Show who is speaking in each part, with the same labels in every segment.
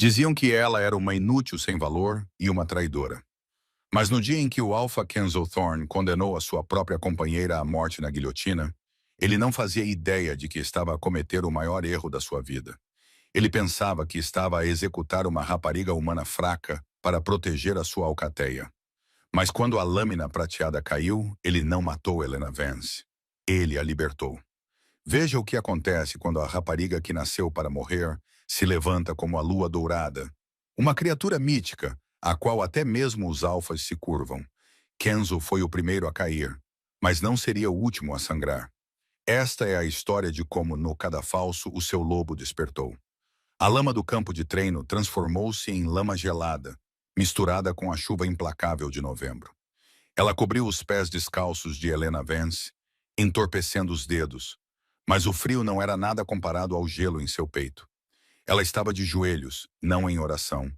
Speaker 1: Diziam que ela era uma inútil sem valor e uma traidora. Mas no dia em que o Alpha Kenzo Thorne condenou a sua própria companheira à morte na guilhotina, ele não fazia ideia de que estava a cometer o maior erro da sua vida. Ele pensava que estava a executar uma rapariga humana fraca para proteger a sua alcateia. Mas quando a lâmina prateada caiu, ele não matou Helena Vance. Ele a libertou. Veja o que acontece quando a rapariga que nasceu para morrer se levanta como a lua dourada. Uma criatura mítica, a qual até mesmo os alfas se curvam. Kenzo foi o primeiro a cair, mas não seria o último a sangrar. Esta é a história de como, no cadafalso, o seu lobo despertou. A lama do campo de treino transformou-se em lama gelada, misturada com a chuva implacável de novembro. Ela cobriu os pés descalços de Helena Vance, entorpecendo os dedos, mas o frio não era nada comparado ao gelo em seu peito. Ela estava de joelhos, não em oração,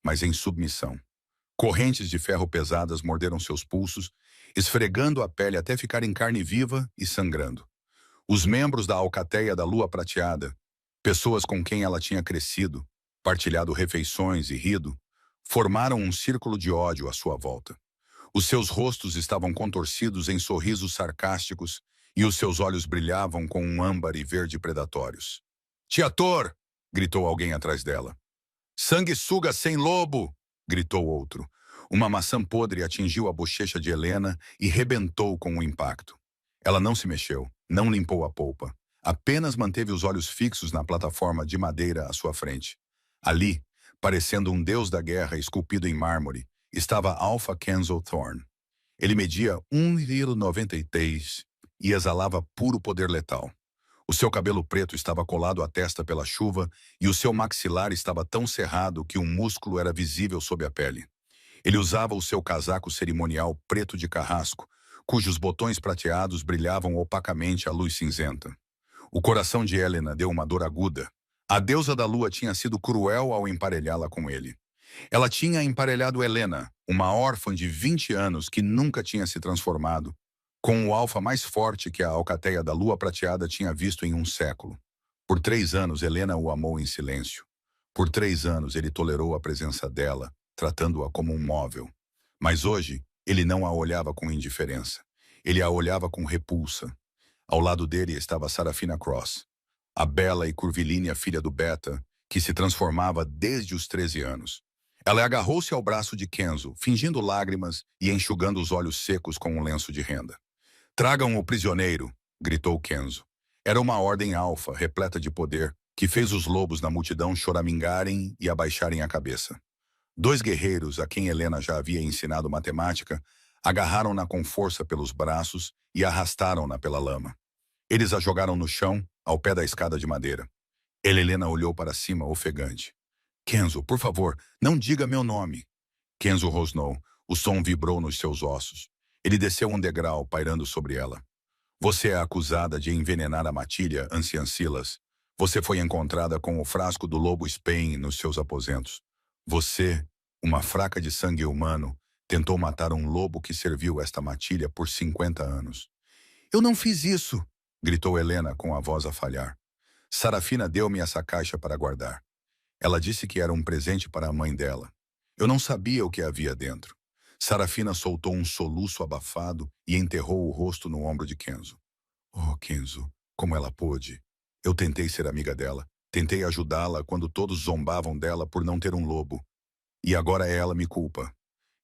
Speaker 1: mas em submissão. Correntes de ferro pesadas morderam seus pulsos, esfregando a pele até ficar em carne viva e sangrando. Os membros da alcateia da lua prateada, pessoas com quem ela tinha crescido, partilhado refeições e rido, formaram um círculo de ódio à sua volta. Os seus rostos estavam contorcidos em sorrisos sarcásticos e os seus olhos brilhavam com um âmbar e verde predatórios. «Tiator!» gritou alguém atrás dela. «Sanguessuga sem lobo!» gritou outro. Uma maçã podre atingiu a bochecha de Helena e rebentou com o impacto. Ela não se mexeu, não limpou a polpa. Apenas manteve os olhos fixos na plataforma de madeira à sua frente. Ali, parecendo um deus da guerra esculpido em mármore, estava Alpha Kenzo Thorne. Ele media 1,93 e exalava puro poder letal. O seu cabelo preto estava colado à testa pela chuva e o seu maxilar estava tão cerrado que um músculo era visível sob a pele. Ele usava o seu casaco cerimonial preto de carrasco, cujos botões prateados brilhavam opacamente à luz cinzenta. O coração de Helena deu uma dor aguda. A deusa da lua tinha sido cruel ao emparelhá-la com ele. Ela tinha emparelhado Helena, uma órfã de 20 anos que nunca tinha se transformado, com o alfa mais forte que a alcateia da lua prateada tinha visto em um século. Por 3 anos, Helena o amou em silêncio. Por 3 anos, ele tolerou a presença dela, tratando-a como um móvel. Mas hoje, ele não a olhava com indiferença. Ele a olhava com repulsa. Ao lado dele estava Sarafina Cross, a bela e curvilínea filha do Beta, que se transformava desde os 13 anos. Ela agarrou-se ao braço de Kenzo, fingindo lágrimas e enxugando os olhos secos com um lenço de renda. «Tragam o prisioneiro!» gritou Kenzo. Era uma ordem alfa, repleta de poder, que fez os lobos na multidão choramingarem e abaixarem a cabeça. 2 guerreiros, a quem Helena já havia ensinado matemática, agarraram-na com força pelos braços e arrastaram-na pela lama. Eles a jogaram no chão, ao pé da escada de madeira. Helena olhou para cima, ofegante. «Kenzo, por favor, não diga meu nome!» Kenzo rosnou. O som vibrou nos seus ossos. Ele desceu um degrau, pairando sobre ela. «Você é acusada de envenenar a matilha, anciã Silas. Você foi encontrada com o frasco do lobo Spain nos seus aposentos. Você, uma fraca de sangue humano, tentou matar um lobo que serviu esta matilha por 50 anos. «Eu não fiz isso!» gritou Helena com a voz a falhar. «Sarafina deu-me essa caixa para guardar. Ela disse que era um presente para a mãe dela. Eu não sabia o que havia dentro.» Sarafina soltou um soluço abafado e enterrou o rosto no ombro de Kenzo. «Oh, Kenzo, como ela pôde? Eu tentei ser amiga dela. Tentei ajudá-la quando todos zombavam dela por não ter um lobo. E agora ela me culpa.»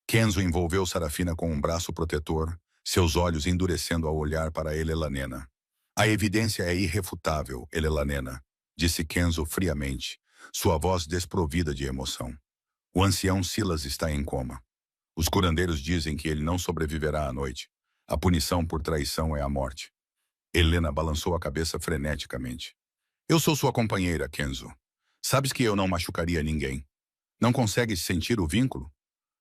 Speaker 1: Kenzo envolveu Sarafina com um braço protetor, seus olhos endurecendo ao olhar para Elelanena. «A evidência é irrefutável, Elelanena», disse Kenzo friamente, sua voz desprovida de emoção. «O ancião Silas está em coma. Os curandeiros dizem que ele não sobreviverá à noite. A punição por traição é a morte.» Helena balançou a cabeça freneticamente. «Eu sou sua companheira, Kenzo. Sabes que eu não machucaria ninguém. Não consegues sentir o vínculo?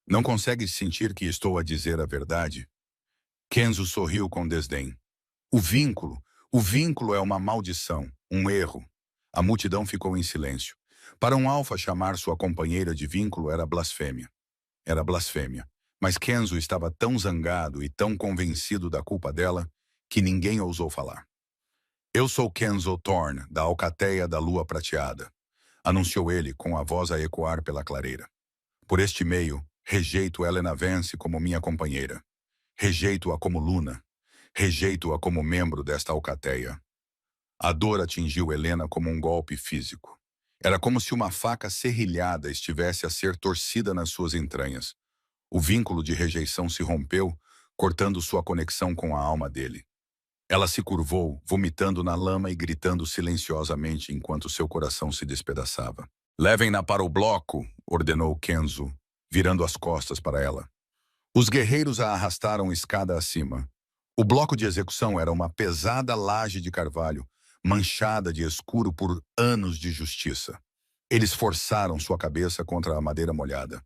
Speaker 1: Não consegues sentir que estou a dizer a verdade?» Kenzo sorriu com desdém. O vínculo é uma maldição, um erro.» A multidão ficou em silêncio. Para um alfa, chamar sua companheira de vínculo era blasfêmia. Era blasfêmia. Mas Kenzo estava tão zangado e tão convencido da culpa dela que ninguém ousou falar. «Eu sou Kenzo Thorne, da alcateia da lua prateada. anunciou ele com a voz a ecoar pela clareira. Por este meio, rejeito Helena Vance como minha companheira. Rejeito-a como Luna. Rejeito-a como membro desta alcateia. A dor atingiu Helena como um golpe físico. Era como se uma faca serrilhada estivesse a ser torcida nas suas entranhas. O vínculo de rejeição se rompeu, cortando sua conexão com a alma dele. Ela se curvou, vomitando na lama e gritando silenciosamente enquanto seu coração se despedaçava. "Levem-na para o bloco", ordenou Kenzo, virando as costas para ela. Os guerreiros a arrastaram escada acima. O bloco de execução era uma pesada laje de carvalho, manchada de escuro por anos de justiça. Eles forçaram sua cabeça contra a madeira molhada.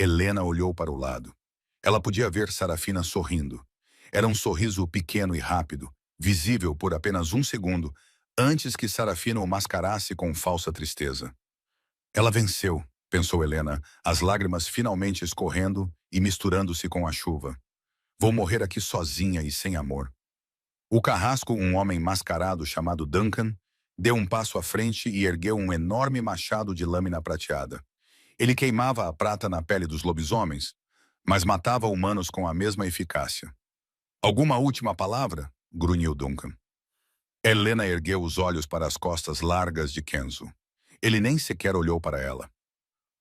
Speaker 1: Helena olhou para o lado. Ela podia ver Sarafina sorrindo. Era um sorriso pequeno e rápido, visível por apenas um segundo, antes que Sarafina o mascarasse com falsa tristeza. Ela venceu, pensou Helena, as lágrimas finalmente escorrendo e misturando-se com a chuva. Vou morrer aqui sozinha e sem amor. O carrasco, um homem mascarado chamado Duncan, deu um passo à frente e ergueu um enorme machado de lâmina prateada. Ele queimava a prata na pele dos lobisomens, mas matava humanos com a mesma eficácia. "Alguma última palavra?" grunhiu Duncan. Helena ergueu os olhos para as costas largas de Kenzo. Ele nem sequer olhou para ela.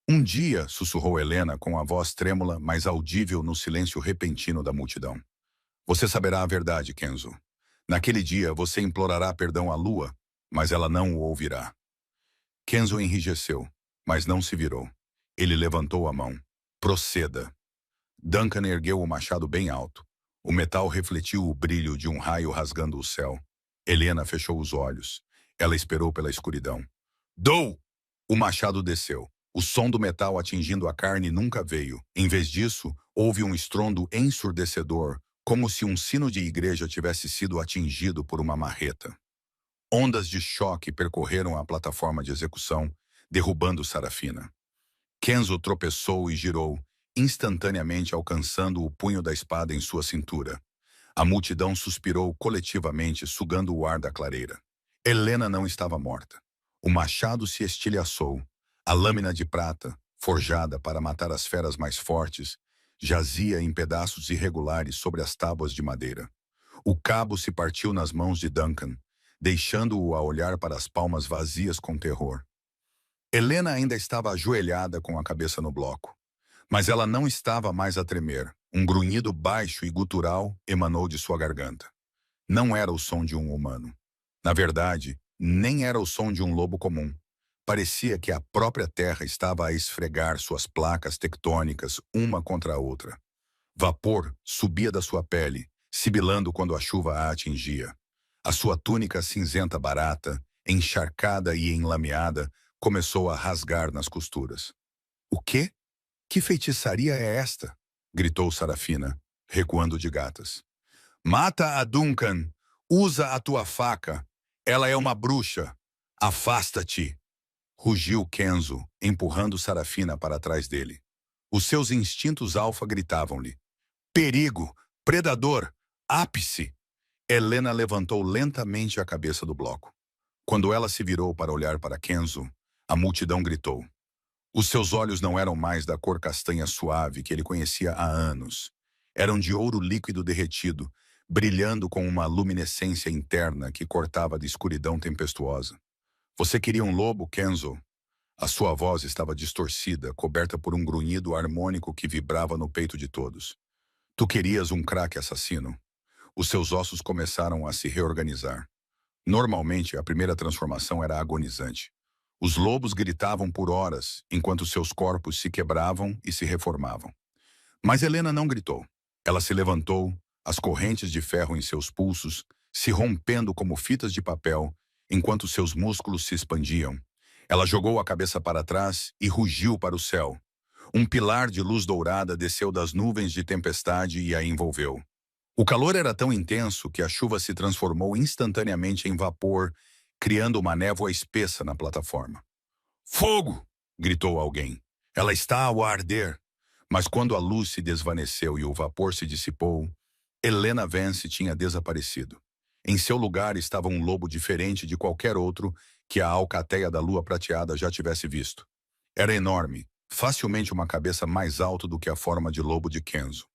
Speaker 1: "Um dia", sussurrou Helena com a voz trêmula, mas audível no silêncio repentino da multidão. "Você saberá a verdade, Kenzo. Naquele dia você implorará perdão à lua, mas ela não o ouvirá." Kenzo enrijeceu, mas não se virou. Ele levantou a mão. "Proceda." Duncan ergueu o machado bem alto. O metal refletiu o brilho de um raio rasgando o céu. Helena fechou os olhos. Ela esperou pela escuridão. "Dou!" O machado desceu. O som do metal atingindo a carne nunca veio. Em vez disso, houve um estrondo ensurdecedor, como se um sino de igreja tivesse sido atingido por uma marreta. Ondas de choque percorreram a plataforma de execução, derrubando Sarafina. Kenzo tropeçou e girou, instantaneamente alcançando o punho da espada em sua cintura. A multidão suspirou coletivamente, sugando o ar da clareira. Helena não estava morta. O machado se estilhaçou. A lâmina de prata, forjada para matar as feras mais fortes, jazia em pedaços irregulares sobre as tábuas de madeira. O cabo se partiu nas mãos de Duncan, deixando-o a olhar para as palmas vazias com terror. Helena ainda estava ajoelhada com a cabeça no bloco. Mas ela não estava mais a tremer. Um grunhido baixo e gutural emanou de sua garganta. Não era o som de um humano. Na verdade, nem era o som de um lobo comum. Parecia que a própria terra estava a esfregar suas placas tectônicas uma contra a outra. Vapor subia da sua pele, sibilando quando a chuva a atingia. A sua túnica cinzenta barata, encharcada e enlameada, começou a rasgar nas costuras. "O quê? Que feitiçaria é esta?" gritou Sarafina, recuando de gatas. "Mata a Duncan! Usa a tua faca! Ela é uma bruxa! Afasta-te!" Rugiu Kenzo, empurrando Sarafina para trás dele. Os seus instintos alfa gritavam-lhe. "Perigo! Predador! Ápice!" Helena levantou lentamente a cabeça do bloco. Quando ela se virou para olhar para Kenzo, a multidão gritou. Os seus olhos não eram mais da cor castanha suave que ele conhecia há anos. Eram de ouro líquido derretido, brilhando com uma luminescência interna que cortava da escuridão tempestuosa. "Você queria um lobo, Kenzo?" A sua voz estava distorcida, coberta por um grunhido harmônico que vibrava no peito de todos. "Tu querias um craque assassino?" Os seus ossos começaram a se reorganizar. Normalmente, a primeira transformação era agonizante. Os lobos gritavam por horas, enquanto seus corpos se quebravam e se reformavam. Mas Helena não gritou. Ela se levantou, as correntes de ferro em seus pulsos, se rompendo como fitas de papel, enquanto seus músculos se expandiam. Ela jogou a cabeça para trás e rugiu para o céu. Um pilar de luz dourada desceu das nuvens de tempestade e a envolveu. O calor era tão intenso que a chuva se transformou instantaneamente em vapor, criando uma névoa espessa na plataforma. "Fogo!" gritou alguém. "Ela está a arder." Mas quando a luz se desvaneceu e o vapor se dissipou, Helena Vance tinha desaparecido. Em seu lugar estava um lobo diferente de qualquer outro, que a alcateia da lua prateada já tivesse visto. Era enorme, facilmente uma cabeça mais alta do que a forma de lobo de Kenzo.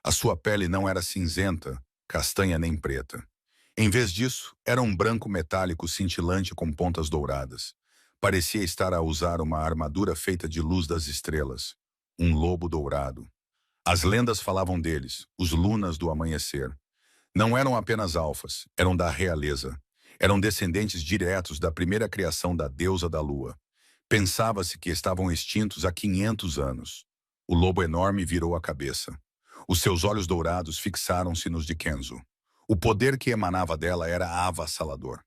Speaker 1: A sua pele não era cinzenta, castanha nem preta. Em vez disso, era um branco metálico cintilante com pontas douradas. Parecia estar a usar uma armadura feita de luz das estrelas. Um lobo dourado. As lendas falavam deles, os lunas do amanhecer. Não eram apenas alfas, eram da realeza. Eram descendentes diretos da primeira criação da deusa da lua. Pensava-se que estavam extintos há 500 anos. O lobo enorme virou a cabeça. Os seus olhos dourados fixaram-se nos de Kenzo. O poder que emanava dela era avassalador.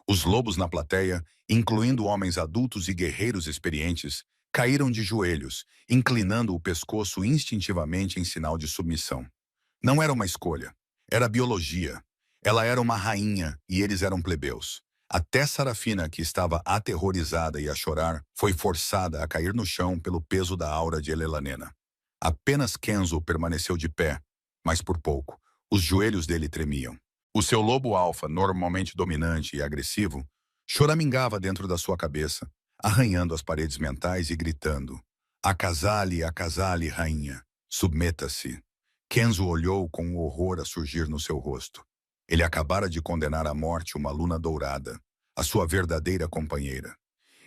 Speaker 1: Os lobos na plateia, incluindo homens adultos e guerreiros experientes, caíram de joelhos, inclinando o pescoço instintivamente em sinal de submissão. Não era uma escolha. Era biologia. Ela era uma rainha e eles eram plebeus. Até Sarafina, que estava aterrorizada e a chorar, foi forçada a cair no chão pelo peso da aura de Elelanena. Apenas Kenzo permaneceu de pé, mas por pouco. Os joelhos dele tremiam. O seu lobo alfa, normalmente dominante e agressivo, choramingava dentro da sua cabeça, arranhando as paredes mentais e gritando: acasale, rainha, submeta-se. Kenzo olhou com horror a surgir no seu rosto. Ele acabara de condenar à morte uma luna dourada, a sua verdadeira companheira.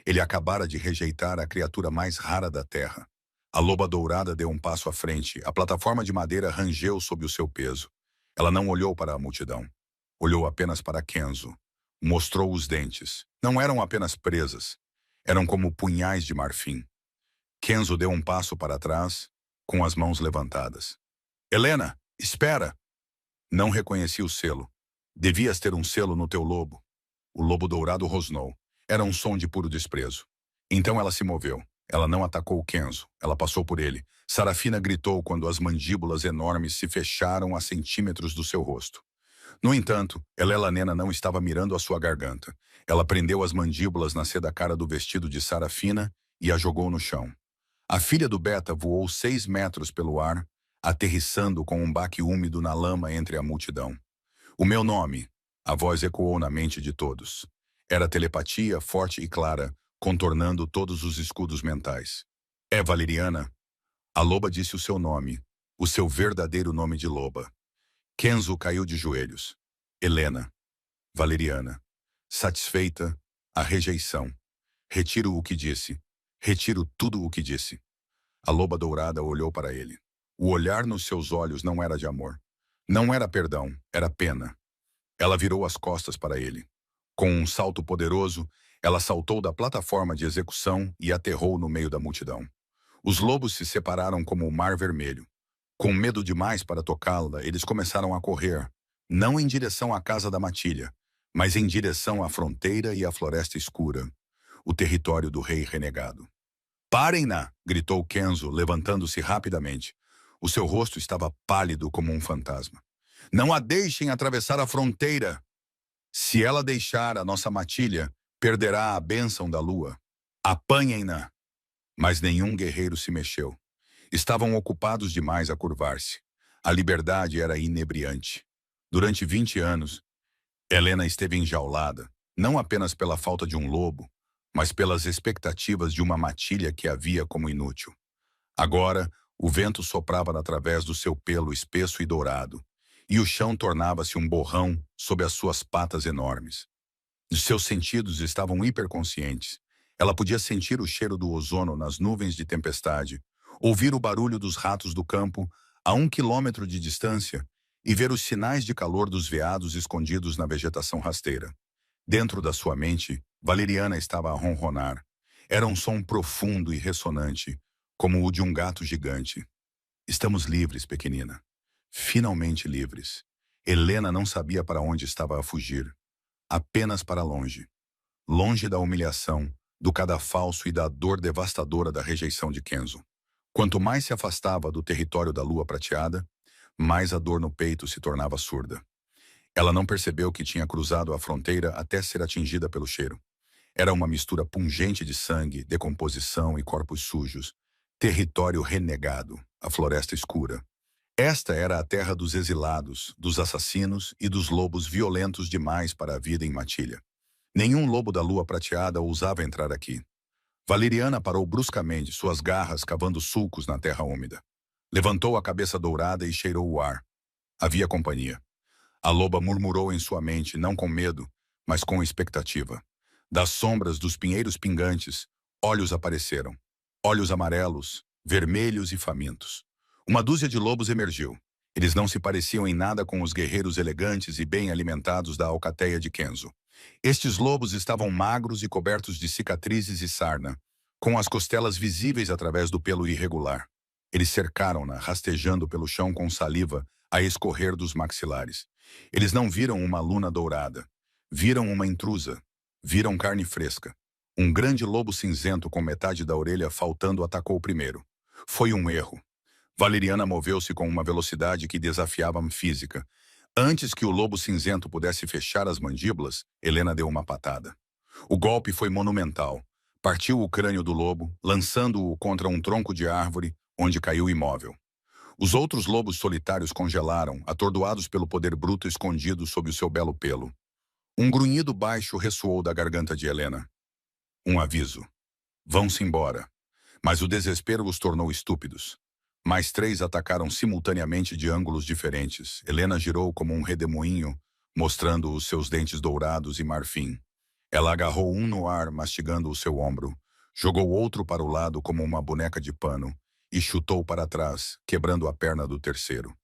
Speaker 1: Ele acabara de rejeitar a criatura mais rara da terra. A loba dourada deu um passo à frente, a plataforma de madeira rangeu sob o seu peso. Ela não olhou para a multidão. Olhou apenas para Kenzo. Mostrou os dentes. Não eram apenas presas. Eram como punhais de marfim. Kenzo deu um passo para trás, com as mãos levantadas. Helena, espera! Não reconheci o selo. Devias ter um selo no teu lobo. O lobo dourado rosnou. Era um som de puro desprezo. Então ela se moveu. Ela não atacou Kenzo. Ela passou por ele. Sarafina gritou quando as mandíbulas enormes se fecharam a centímetros do seu rosto. No entanto, Elelanena não estava mirando a sua garganta. Ela prendeu as mandíbulas na seda cara do vestido de Sarafina e a jogou no chão. A filha do Beta voou 6 metros pelo ar, aterrissando com um baque úmido na lama entre a multidão. O meu nome, a voz ecoou na mente de todos. Era telepatia forte e clara, contornando todos os escudos mentais. É Valeriana? A loba disse o seu nome, o seu verdadeiro nome de loba. Kenzo caiu de joelhos. Helena. Valeriana. Satisfeita, a rejeição. Retiro o que disse. Retiro tudo o que disse. A loba dourada olhou para ele. O olhar nos seus olhos não era de amor. Não era perdão, era pena. Ela virou as costas para ele. Com um salto poderoso, ela saltou da plataforma de execução e aterrou no meio da multidão. Os lobos se separaram como o mar vermelho. Com medo demais para tocá-la, eles começaram a correr, não em direção à casa da matilha, mas em direção à fronteira e à floresta escura, o território do rei renegado. Parem-na! Gritou Kenzo, levantando-se rapidamente. O seu rosto estava pálido como um fantasma. Não a deixem atravessar a fronteira! Se ela deixar a nossa matilha, perderá a bênção da lua. Apanhem-na! Mas nenhum guerreiro se mexeu. Estavam ocupados demais a curvar-se. A liberdade era inebriante. Durante 20 anos, Helena esteve enjaulada, não apenas pela falta de um lobo, mas pelas expectativas de uma matilha que a via como inútil. Agora, o vento soprava através do seu pelo espesso e dourado, e o chão tornava-se um borrão sob as suas patas enormes. Os seus sentidos estavam hiperconscientes. Ela podia sentir o cheiro do ozono nas nuvens de tempestade, ouvir o barulho dos ratos do campo a 1 quilômetro de distância e ver os sinais de calor dos veados escondidos na vegetação rasteira. Dentro da sua mente, Valeriana estava a ronronar. Era um som profundo e ressonante, como o de um gato gigante. Estamos livres, pequenina. Finalmente livres. Helena não sabia para onde estava a fugir. Apenas para longe. Longe da humilhação, do cadafalso e da dor devastadora da rejeição de Kenzo. Quanto mais se afastava do território da lua prateada, mais a dor no peito se tornava surda. Ela não percebeu que tinha cruzado a fronteira até ser atingida pelo cheiro. Era uma mistura pungente de sangue, decomposição e corpos sujos. Território renegado, a floresta escura. Esta era a terra dos exilados, dos assassinos e dos lobos violentos demais para a vida em matilha. Nenhum lobo da lua prateada ousava entrar aqui. Valeriana parou bruscamente, suas garras cavando sulcos na terra úmida. Levantou a cabeça dourada e cheirou o ar. Havia companhia. A loba murmurou em sua mente, não com medo, mas com expectativa. Das sombras dos pinheiros pingantes, olhos apareceram. Olhos amarelos, vermelhos e famintos. Uma dúzia de lobos emergiu. Eles não se pareciam em nada com os guerreiros elegantes e bem alimentados da alcateia de Kenzo. Estes lobos estavam magros e cobertos de cicatrizes e sarna, com as costelas visíveis através do pelo irregular. Eles cercaram-na, rastejando pelo chão com saliva a escorrer dos maxilares. Eles não viram uma luna dourada. Viram uma intrusa. Viram carne fresca. Um grande lobo cinzento com metade da orelha faltando atacou primeiro. Foi um erro. Valeriana moveu-se com uma velocidade que desafiava a física. Antes que o lobo cinzento pudesse fechar as mandíbulas, Helena deu uma patada. O golpe foi monumental. Partiu o crânio do lobo, lançando-o contra um tronco de árvore, onde caiu imóvel. Os outros lobos solitários congelaram, atordoados pelo poder bruto escondido sob o seu belo pelo. Um grunhido baixo ressoou da garganta de Helena. Um aviso. Vão-se embora. Mas o desespero os tornou estúpidos. Mais 3 atacaram simultaneamente de ângulos diferentes. Helena girou como um redemoinho, mostrando os seus dentes dourados e marfim. Ela agarrou um no ar, mastigando o seu ombro. Jogou outro para o lado como uma boneca de pano e chutou para trás, quebrando a perna do terceiro.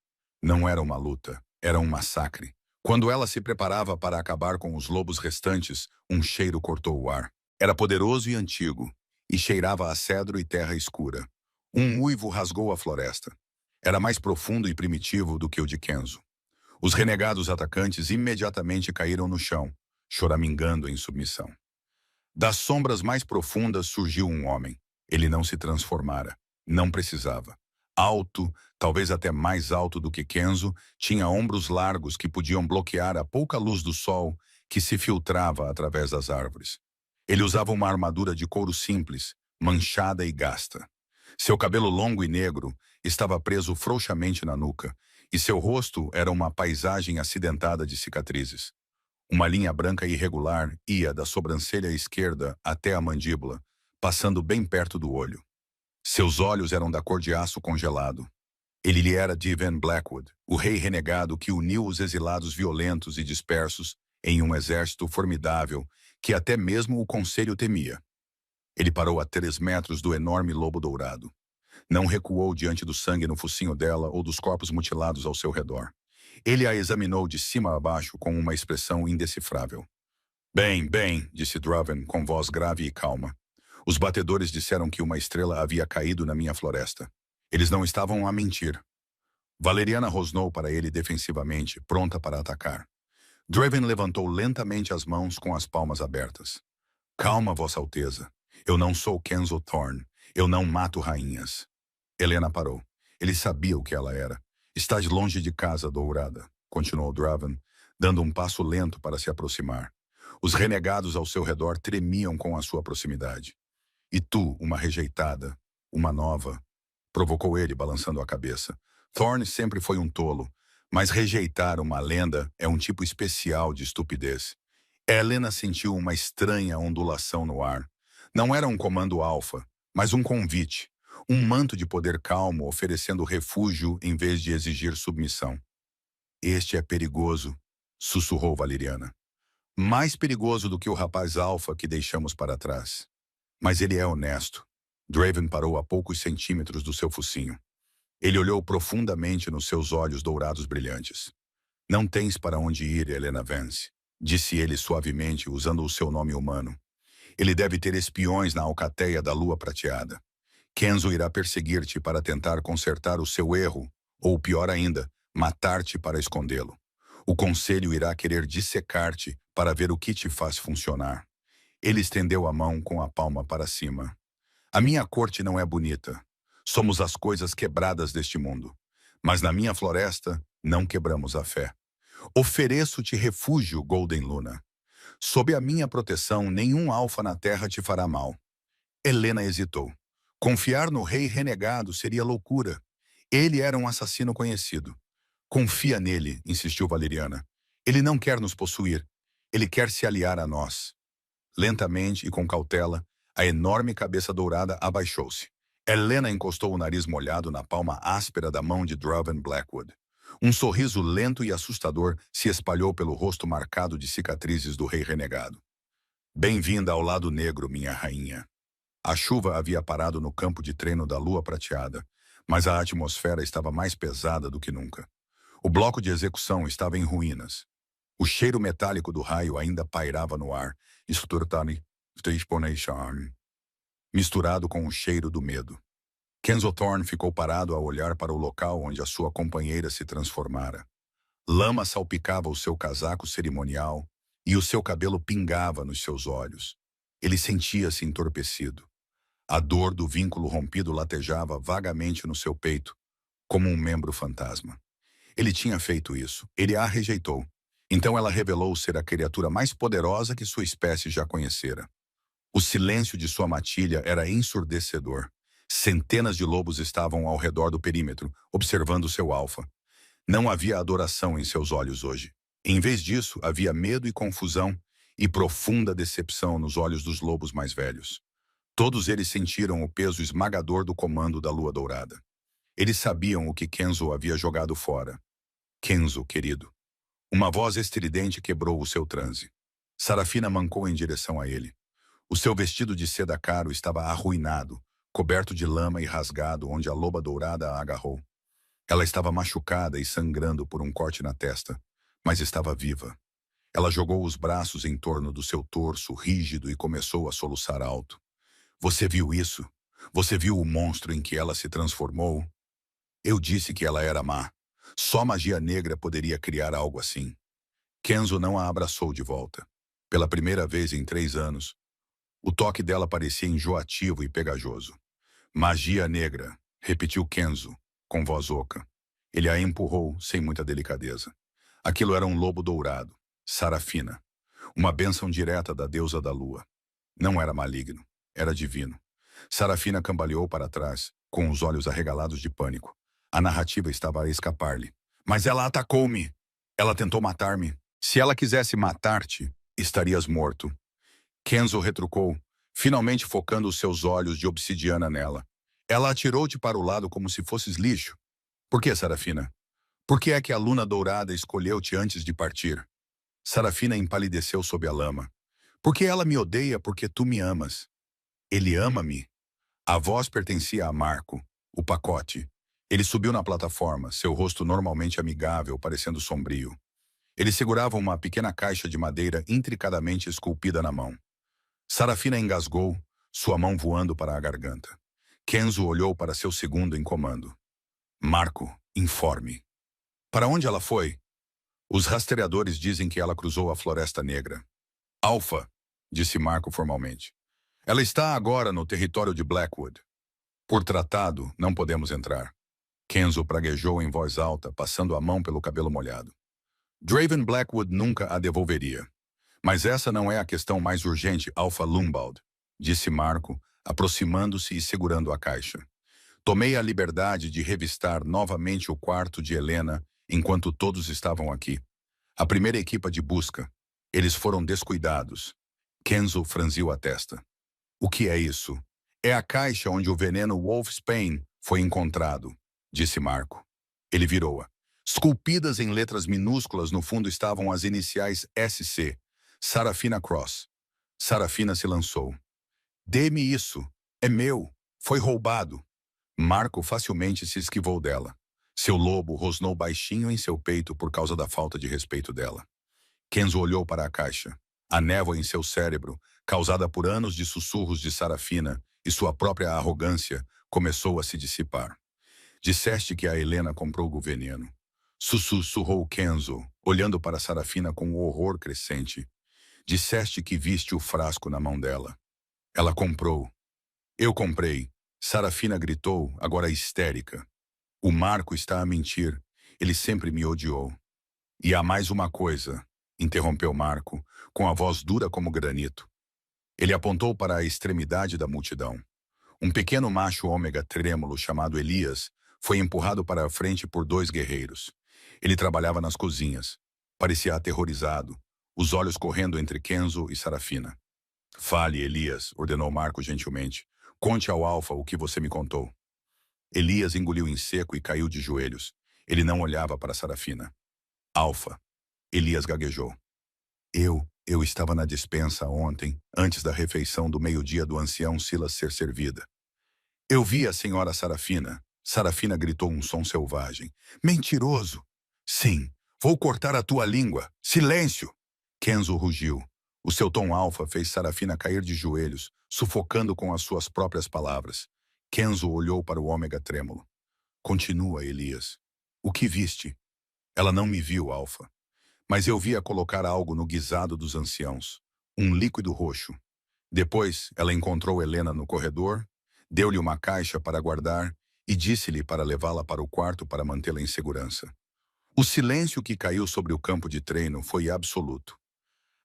Speaker 1: Não era uma luta, era um massacre. Quando ela se preparava para acabar com os lobos restantes, um cheiro cortou o ar. Era poderoso e antigo, e cheirava a cedro e terra escura. Um uivo rasgou a floresta. Era mais profundo e primitivo do que o de Kenzo. Os renegados atacantes imediatamente caíram no chão, choramingando em submissão. Das sombras mais profundas surgiu um homem. Ele não se transformara. Não precisava. Alto, talvez até mais alto do que Kenzo, tinha ombros largos que podiam bloquear a pouca luz do sol que se filtrava através das árvores. Ele usava uma armadura de couro simples, manchada e gasta. Seu cabelo longo e negro estava preso frouxamente na nuca, e seu rosto era uma paisagem acidentada de cicatrizes. Uma linha branca irregular ia da sobrancelha esquerda até a mandíbula, passando bem perto do olho. Seus olhos eram da cor de aço congelado. Ele lhe era Deivan Blackwood, o rei renegado que uniu os exilados violentos e dispersos em um exército formidável que até mesmo o conselho temia. Ele parou a 3 metros do enorme lobo dourado. Não recuou diante do sangue no focinho dela ou dos corpos mutilados ao seu redor. Ele a examinou de cima a baixo com uma expressão indecifrável. Bem, bem, disse Draven com voz grave e calma. Os batedores disseram que uma estrela havia caído na minha floresta. Eles não estavam a mentir. Valeriana rosnou para ele defensivamente, pronta para atacar. Draven levantou lentamente as mãos com as palmas abertas. Calma, Vossa Alteza. Eu não sou Kenzo Thorne. Eu não mato rainhas. Helena parou. Ele sabia o que ela era. Estás longe de casa, dourada, continuou Draven, dando um passo lento para se aproximar. Os renegados ao seu redor tremiam com a sua proximidade. E tu, uma rejeitada, uma nova, provocou ele, balançando a cabeça. Thorne sempre foi um tolo, mas rejeitar uma lenda é um tipo especial de estupidez. Helena sentiu uma estranha ondulação no ar. Não era um comando alfa, mas um convite. Um manto de poder calmo oferecendo refúgio em vez de exigir submissão. Este é perigoso, sussurrou Valeriana. Mais perigoso do que o rapaz alfa que deixamos para trás. Mas ele é honesto. Draven parou a poucos centímetros do seu focinho. Ele olhou profundamente nos seus olhos dourados brilhantes. Não tens para onde ir, Helena Vance, disse ele suavemente, usando o seu nome humano. Ele deve ter espiões na alcateia da lua prateada. Kenzo irá perseguir-te para tentar consertar o seu erro, ou pior ainda, matar-te para escondê-lo. O conselho irá querer dissecar-te para ver o que te faz funcionar. Ele estendeu a mão com a palma para cima. A minha corte não é bonita. Somos as coisas quebradas deste mundo. Mas na minha floresta, não quebramos a fé. Ofereço-te refúgio, Golden Luna. Sob a minha proteção, nenhum alfa na terra te fará mal. Helena hesitou. Confiar no rei renegado seria loucura. Ele era um assassino conhecido. Confia nele, insistiu Valeriana. Ele não quer nos possuir. Ele quer se aliar a nós. Lentamente e com cautela, a enorme cabeça dourada abaixou-se. Helena encostou o nariz molhado na palma áspera da mão de Draven Blackwood. Um sorriso lento e assustador se espalhou pelo rosto marcado de cicatrizes do rei renegado. Bem-vinda ao lado negro, minha rainha. A chuva havia parado no campo de treino da lua prateada, mas a atmosfera estava mais pesada do que nunca. O bloco de execução estava em ruínas. O cheiro metálico do raio ainda pairava no ar, misturado com o cheiro do medo. Kenzo Thorne ficou parado a olhar para o local onde a sua companheira se transformara. Lama salpicava o seu casaco cerimonial e o seu cabelo pingava nos seus olhos. Ele sentia-se entorpecido. A dor do vínculo rompido latejava vagamente no seu peito, como um membro fantasma. Ele tinha feito isso. Ele a rejeitou. Então ela revelou ser a criatura mais poderosa que sua espécie já conhecera. O silêncio de sua matilha era ensurdecedor. Centenas de lobos estavam ao redor do perímetro, observando seu alfa. Não havia adoração em seus olhos hoje. Em vez disso, havia medo e confusão e profunda decepção nos olhos dos lobos mais velhos. Todos eles sentiram o peso esmagador do comando da lua dourada. Eles sabiam o que Kenzo havia jogado fora. Kenzo, querido. Uma voz estridente quebrou o seu transe. Sarafina mancou em direção a ele. O seu vestido de seda caro estava arruinado, coberto de lama e rasgado onde a loba dourada a agarrou. Ela estava machucada e sangrando por um corte na testa, mas estava viva. Ela jogou os braços em torno do seu torso rígido e começou a soluçar alto. Você viu isso? Você viu o monstro em que ela se transformou? Eu disse que ela era má. Só magia negra poderia criar algo assim. Kenzo não a abraçou de volta. Pela primeira vez em 3 anos, o toque dela parecia enjoativo e pegajoso. Magia negra, repetiu Kenzo, com voz oca. Ele a empurrou sem muita delicadeza. Aquilo era um lobo dourado, Sarafina. Uma bênção direta da deusa da lua. Não era maligno, era divino. Sarafina cambaleou para trás, com os olhos arregalados de pânico. A narrativa estava a escapar-lhe. Mas ela atacou-me. Ela tentou matar-me. Se ela quisesse matar-te, estarias morto. Kenzo retrucou, finalmente focando os seus olhos de obsidiana nela. Ela atirou-te para o lado como se fosses lixo. Por que, Sarafina? Por que é que a luna dourada escolheu-te antes de partir? Sarafina empalideceu sob a lama. Porque ela me odeia porque tu me amas. Ele ama-me. A voz pertencia a Marco, o pacote. Ele subiu na plataforma, seu rosto normalmente amigável, parecendo sombrio. Ele segurava uma pequena caixa de madeira intricadamente esculpida na mão. Sarafina engasgou, sua mão voando para a garganta. Kenzo olhou para seu segundo em comando. Marco, informe. Para onde ela foi? Os rastreadores dizem que ela cruzou a Floresta Negra. Alfa, disse Marco formalmente. Ela está agora no território de Blackwood. Por tratado, não podemos entrar. Kenzo praguejou em voz alta, passando a mão pelo cabelo molhado. Draven Blackwood nunca a devolveria. Mas essa não é a questão mais urgente, Alfa Lumbald, disse Marco, aproximando-se e segurando a caixa. Tomei a liberdade de revistar novamente o quarto de Helena enquanto todos estavam aqui. A primeira equipa de busca. Eles foram descuidados. Kenzo franziu a testa. O que é isso? É a caixa onde o veneno Wolfsbane foi encontrado, disse Marco. Ele virou-a. Esculpidas em letras minúsculas no fundo estavam as iniciais SC, Sarafina Cross. Sarafina se lançou. Dê-me isso. É meu. Foi roubado. Marco facilmente se esquivou dela. Seu lobo rosnou baixinho em seu peito por causa da falta de respeito dela. Kenzo olhou para a caixa. A névoa em seu cérebro, causada por anos de sussurros de Sarafina e sua própria arrogância, começou a se dissipar. Disseste que a Helena comprou o veneno. Sussurrou Kenzo, olhando para Sarafina com horror crescente. Disseste que viste o frasco na mão dela. Ela comprou. Eu comprei. Sarafina gritou, agora histérica. O Marco está a mentir. Ele sempre me odiou. E há mais uma coisa, interrompeu Marco, com a voz dura como granito. Ele apontou para a extremidade da multidão. Um pequeno macho ômega trêmulo chamado Elias foi empurrado para a frente por 2 guerreiros. Ele trabalhava nas cozinhas. Parecia aterrorizado, os olhos correndo entre Kenzo e Sarafina. Fale, Elias, ordenou Marco gentilmente. Conte ao Alfa o que você me contou. Elias engoliu em seco e caiu de joelhos. Ele não olhava para Sarafina. Alfa. Elias gaguejou. Eu estava na despensa ontem, antes da refeição do meio-dia do ancião Silas ser servida. Eu vi a senhora Sarafina. Sarafina gritou um som selvagem. Mentiroso! Sim, vou cortar a tua língua. Silêncio! Kenzo rugiu. O seu tom alfa fez Sarafina cair de joelhos, sufocando com as suas próprias palavras. Kenzo olhou para o ômega trêmulo. Continua, Elias. O que viste? Ela não me viu, Alfa. Mas eu vi-a colocar algo no guisado dos anciãos. Um líquido roxo. Depois, ela encontrou Helena no corredor, deu-lhe uma caixa para guardar e disse-lhe para levá-la para o quarto para mantê-la em segurança. O silêncio que caiu sobre o campo de treino foi absoluto.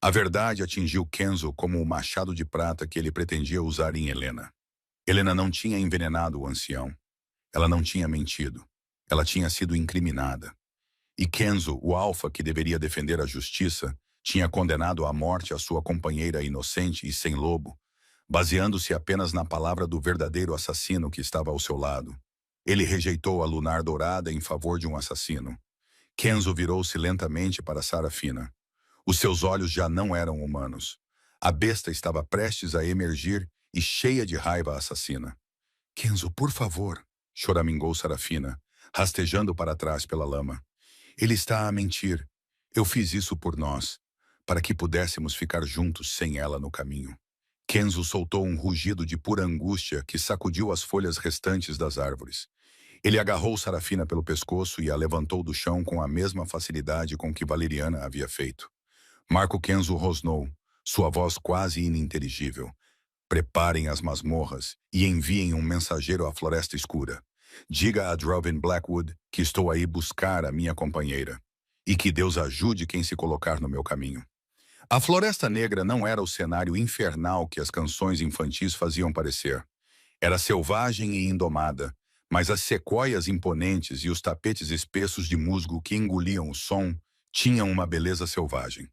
Speaker 1: A verdade atingiu Kenzo como o machado de prata que ele pretendia usar em Helena. Helena não tinha envenenado o ancião. Ela não tinha mentido. Ela tinha sido incriminada. E Kenzo, o alfa que deveria defender a justiça, tinha condenado à morte a sua companheira inocente e sem lobo, baseando-se apenas na palavra do verdadeiro assassino que estava ao seu lado. Ele rejeitou a lunar dourada em favor de um assassino. Kenzo virou-se lentamente para Sarafina. Os seus olhos já não eram humanos. A besta estava prestes a emergir e cheia de raiva assassina. Kenzo, por favor, choramingou Sarafina, rastejando para trás pela lama. Ele está a mentir. Eu fiz isso por nós, para que pudéssemos ficar juntos sem ela no caminho. Kenzo soltou um rugido de pura angústia que sacudiu as folhas restantes das árvores. Ele agarrou Sarafina pelo pescoço e a levantou do chão com a mesma facilidade com que Valeriana havia feito. Marco Kenzo rosnou, sua voz quase ininteligível. Preparem as masmorras e enviem um mensageiro à floresta escura. Diga a Drovin Blackwood que estou aí buscar a minha companheira. E que Deus ajude quem se colocar no meu caminho. A Floresta Negra não era o cenário infernal que as canções infantis faziam parecer. Era selvagem e indomada, mas as sequoias imponentes e os tapetes espessos de musgo que engoliam o som tinham uma beleza selvagem.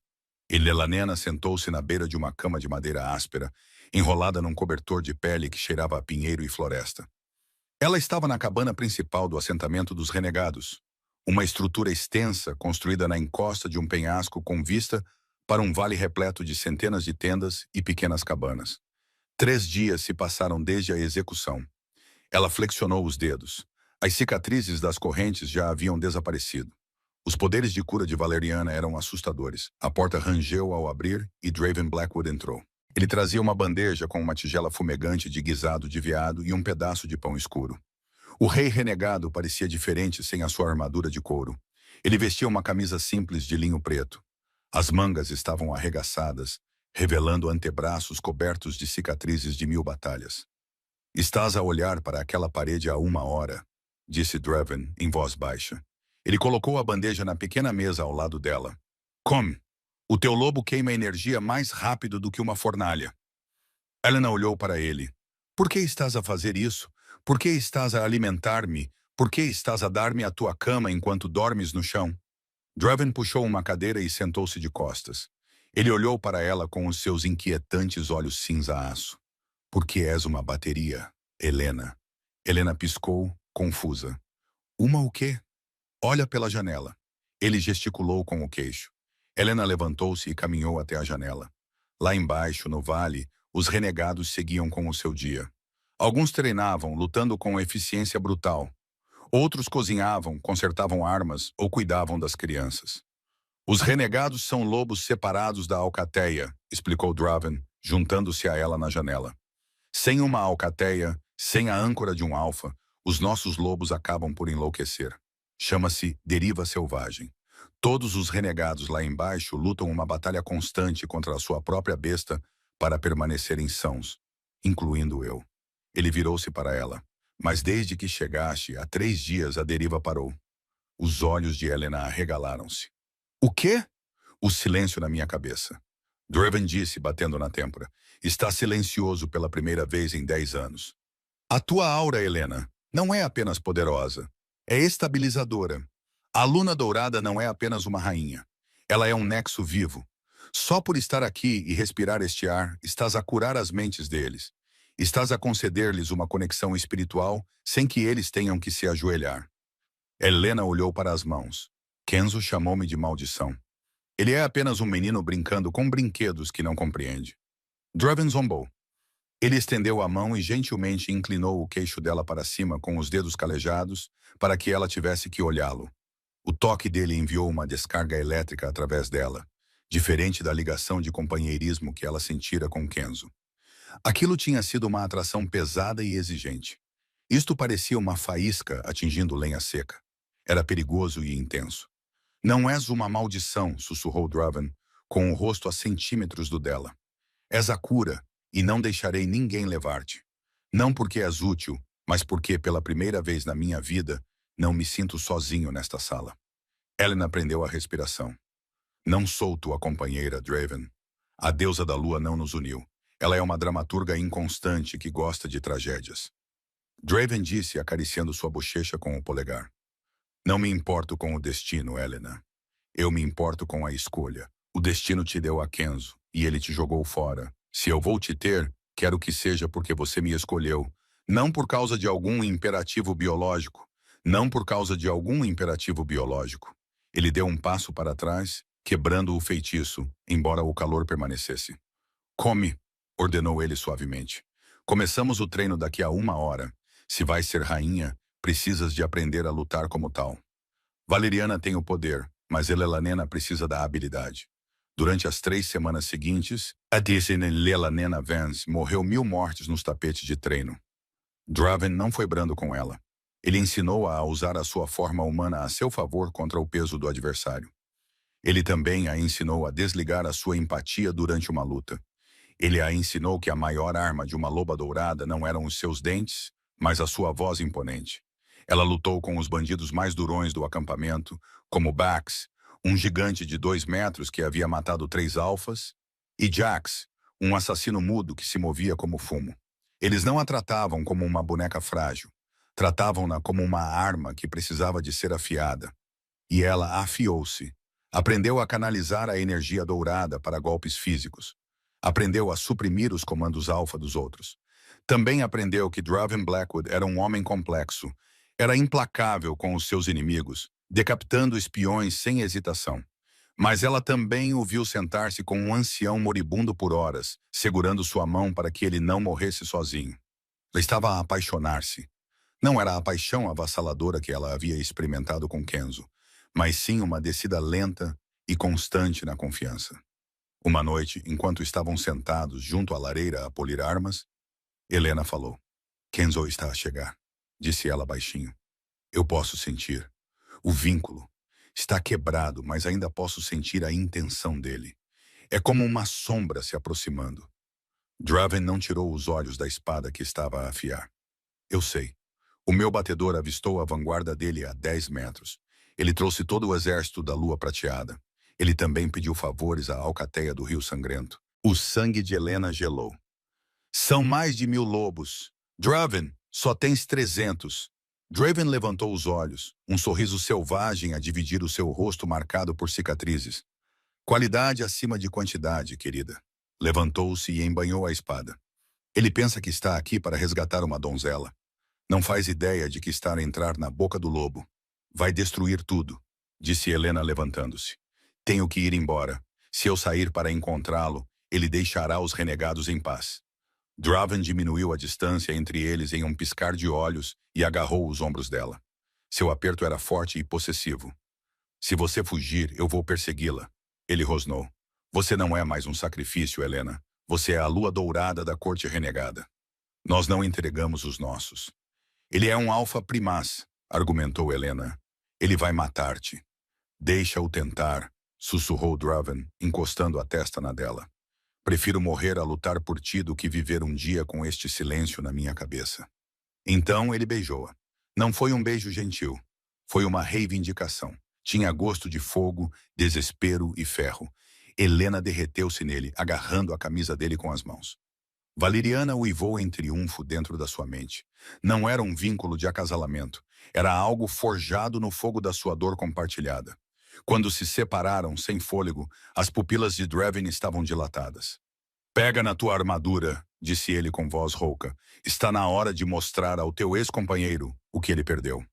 Speaker 1: Elelanena sentou-se na beira de uma cama de madeira áspera, enrolada num cobertor de pele que cheirava a pinheiro e floresta. Ela estava na cabana principal do assentamento dos renegados, uma estrutura extensa construída na encosta de um penhasco com vista para um vale repleto de centenas de tendas e pequenas cabanas. 3 dias se passaram desde a execução. Ela flexionou os dedos. As cicatrizes das correntes já haviam desaparecido. Os poderes de cura de Valeriana eram assustadores. A porta rangeu ao abrir e Draven Blackwood entrou. Ele trazia uma bandeja com uma tigela fumegante de guisado de veado e um pedaço de pão escuro. O rei renegado parecia diferente sem a sua armadura de couro. Ele vestia uma camisa simples de linho preto. As mangas estavam arregaçadas, revelando antebraços cobertos de cicatrizes de 1000 batalhas. Estás a olhar para aquela parede há 1 hora, disse Draven em voz baixa. Ele colocou a bandeja na pequena mesa ao lado dela. Come. O teu lobo queima energia mais rápido do que uma fornalha. Helena olhou para ele. Por que estás a fazer isso? Por que estás a alimentar-me? Por que estás a dar-me a tua cama enquanto dormes no chão? Draven puxou uma cadeira e sentou-se de costas. Ele olhou para ela com os seus inquietantes olhos cinza-aço. Porque és uma bateria, Helena. Helena piscou, confusa. Uma o quê? Olha pela janela. Ele gesticulou com o queixo. Helena levantou-se e caminhou até a janela. Lá embaixo, no vale, os renegados seguiam com o seu dia. Alguns treinavam, lutando com eficiência brutal. Outros cozinhavam, consertavam armas ou cuidavam das crianças. Os renegados são lobos separados da alcateia, explicou Draven, juntando-se a ela na janela. Sem uma alcateia, sem a âncora de um alfa, os nossos lobos acabam por enlouquecer. Chama-se deriva selvagem. Todos os renegados lá embaixo lutam uma batalha constante contra a sua própria besta para permanecerem sãos, incluindo eu. Ele virou-se para ela. Mas desde que chegaste, há 3 dias a deriva parou. Os olhos de Helena arregalaram-se. O quê? O silêncio na minha cabeça. Draven disse, batendo na têmpora. Está silencioso pela primeira vez em 10 anos. A tua aura, Helena, não é apenas poderosa. É estabilizadora. A Luna Dourada não é apenas uma rainha. Ela é um nexo vivo. Só por estar aqui e respirar este ar, estás a curar as mentes deles. Estás a conceder-lhes uma conexão espiritual sem que eles tenham que se ajoelhar. Helena olhou para as mãos. Kenzo chamou-me de maldição. Ele é apenas um menino brincando com brinquedos que não compreende. Draven zombou. Ele estendeu a mão e gentilmente inclinou o queixo dela para cima com os dedos calejados para que ela tivesse que olhá-lo. O toque dele enviou uma descarga elétrica através dela, diferente da ligação de companheirismo que ela sentira com Kenzo. Aquilo tinha sido uma atração pesada e exigente. Isto parecia uma faísca atingindo lenha seca. Era perigoso e intenso. Não és uma maldição, sussurrou Draven, com o rosto a centímetros do dela. És a cura, e não deixarei ninguém levar-te. Não porque és útil, mas porque, pela primeira vez na minha vida, não me sinto sozinho nesta sala. Helena prendeu a respiração. Não sou tua companheira, Draven. A deusa da lua não nos uniu. Ela é uma dramaturga inconstante que gosta de tragédias. Draven disse, acariciando sua bochecha com o polegar. Não me importo com o destino, Helena. Eu me importo com a escolha. O destino te deu a Kenzo, e ele te jogou fora. Se eu vou te ter, quero que seja porque você me escolheu. Não por causa de algum imperativo biológico. Não por causa de algum imperativo biológico. Ele deu um passo para trás, quebrando o feitiço, embora o calor permanecesse. Come, ordenou ele suavemente. Começamos o treino daqui a 1 hora. Se vais ser rainha, precisas de aprender a lutar como tal. Valeriana tem o poder, mas Lelanena precisa da habilidade. Durante as 3 semanas seguintes, a Disney Lelanena Vance morreu 1000 mortes nos tapetes de treino. Draven não foi brando com ela. Ele ensinou-a a usar a sua forma humana a seu favor contra o peso do adversário. Ele também a ensinou a desligar a sua empatia durante uma luta. Ele a ensinou que a maior arma de uma loba dourada não eram os seus dentes, mas a sua voz imponente. Ela lutou com os bandidos mais durões do acampamento, como Bax, um gigante de 2 metros que havia matado 3 alfas, e Jax, um assassino mudo que se movia como fumo. Eles não a tratavam como uma boneca frágil. Tratavam-na como uma arma que precisava de ser afiada. E ela afiou-se. Aprendeu a canalizar a energia dourada para golpes físicos. Aprendeu a suprimir os comandos alfa dos outros. Também aprendeu que Draven Blackwood era um homem complexo. Era implacável com os seus inimigos, decapitando espiões sem hesitação. Mas ela também o viu sentar-se com um ancião moribundo por horas, segurando sua mão para que ele não morresse sozinho. Ela estava a apaixonar-se. Não era a paixão avassaladora que ela havia experimentado com Kenzo, mas sim uma descida lenta e constante na confiança. Uma noite, enquanto estavam sentados junto à lareira a polir armas, Helena falou. Kenzo está a chegar, disse ela baixinho. Eu posso sentir. O vínculo está quebrado, mas ainda posso sentir a intenção dele. É como uma sombra se aproximando. Draven não tirou os olhos da espada que estava a afiar. Eu sei. O meu batedor avistou a vanguarda dele a 10 metros. Ele trouxe todo o exército da lua prateada. Ele também pediu favores à alcateia do rio sangrento. O sangue de Helena gelou. São mais de 1000 lobos. Draven, só tens 300. Draven levantou os olhos, um sorriso selvagem a dividir o seu rosto marcado por cicatrizes. Qualidade acima de quantidade, querida. Levantou-se e embanhou a espada. Ele pensa que está aqui para resgatar uma donzela. Não faz ideia de que está a entrar na boca do lobo. Vai destruir tudo, disse Helena levantando-se. Tenho que ir embora. Se eu sair para encontrá-lo, ele deixará os renegados em paz. Draven diminuiu a distância entre eles em um piscar de olhos e agarrou os ombros dela. Seu aperto era forte e possessivo. Se você fugir, eu vou persegui-la. Ele rosnou. Você não é mais um sacrifício, Helena. Você é a lua dourada da corte renegada. Nós não entregamos os nossos. Ele é um alfa primaz, argumentou Helena. Ele vai matar-te. Deixa-o tentar, sussurrou Draven, encostando a testa na dela. Prefiro morrer a lutar por ti do que viver um dia com este silêncio na minha cabeça. Então ele beijou-a. Não foi um beijo gentil. Foi uma reivindicação. Tinha gosto de fogo, desespero e ferro. Helena derreteu-se nele, agarrando a camisa dele com as mãos. Valeriana uivou em triunfo dentro da sua mente. Não era um vínculo de acasalamento. Era algo forjado no fogo da sua dor compartilhada. Quando se separaram sem fôlego, as pupilas de Draven estavam dilatadas. Pega na tua armadura, disse ele com voz rouca. Está na hora de mostrar ao teu ex-companheiro o que ele perdeu.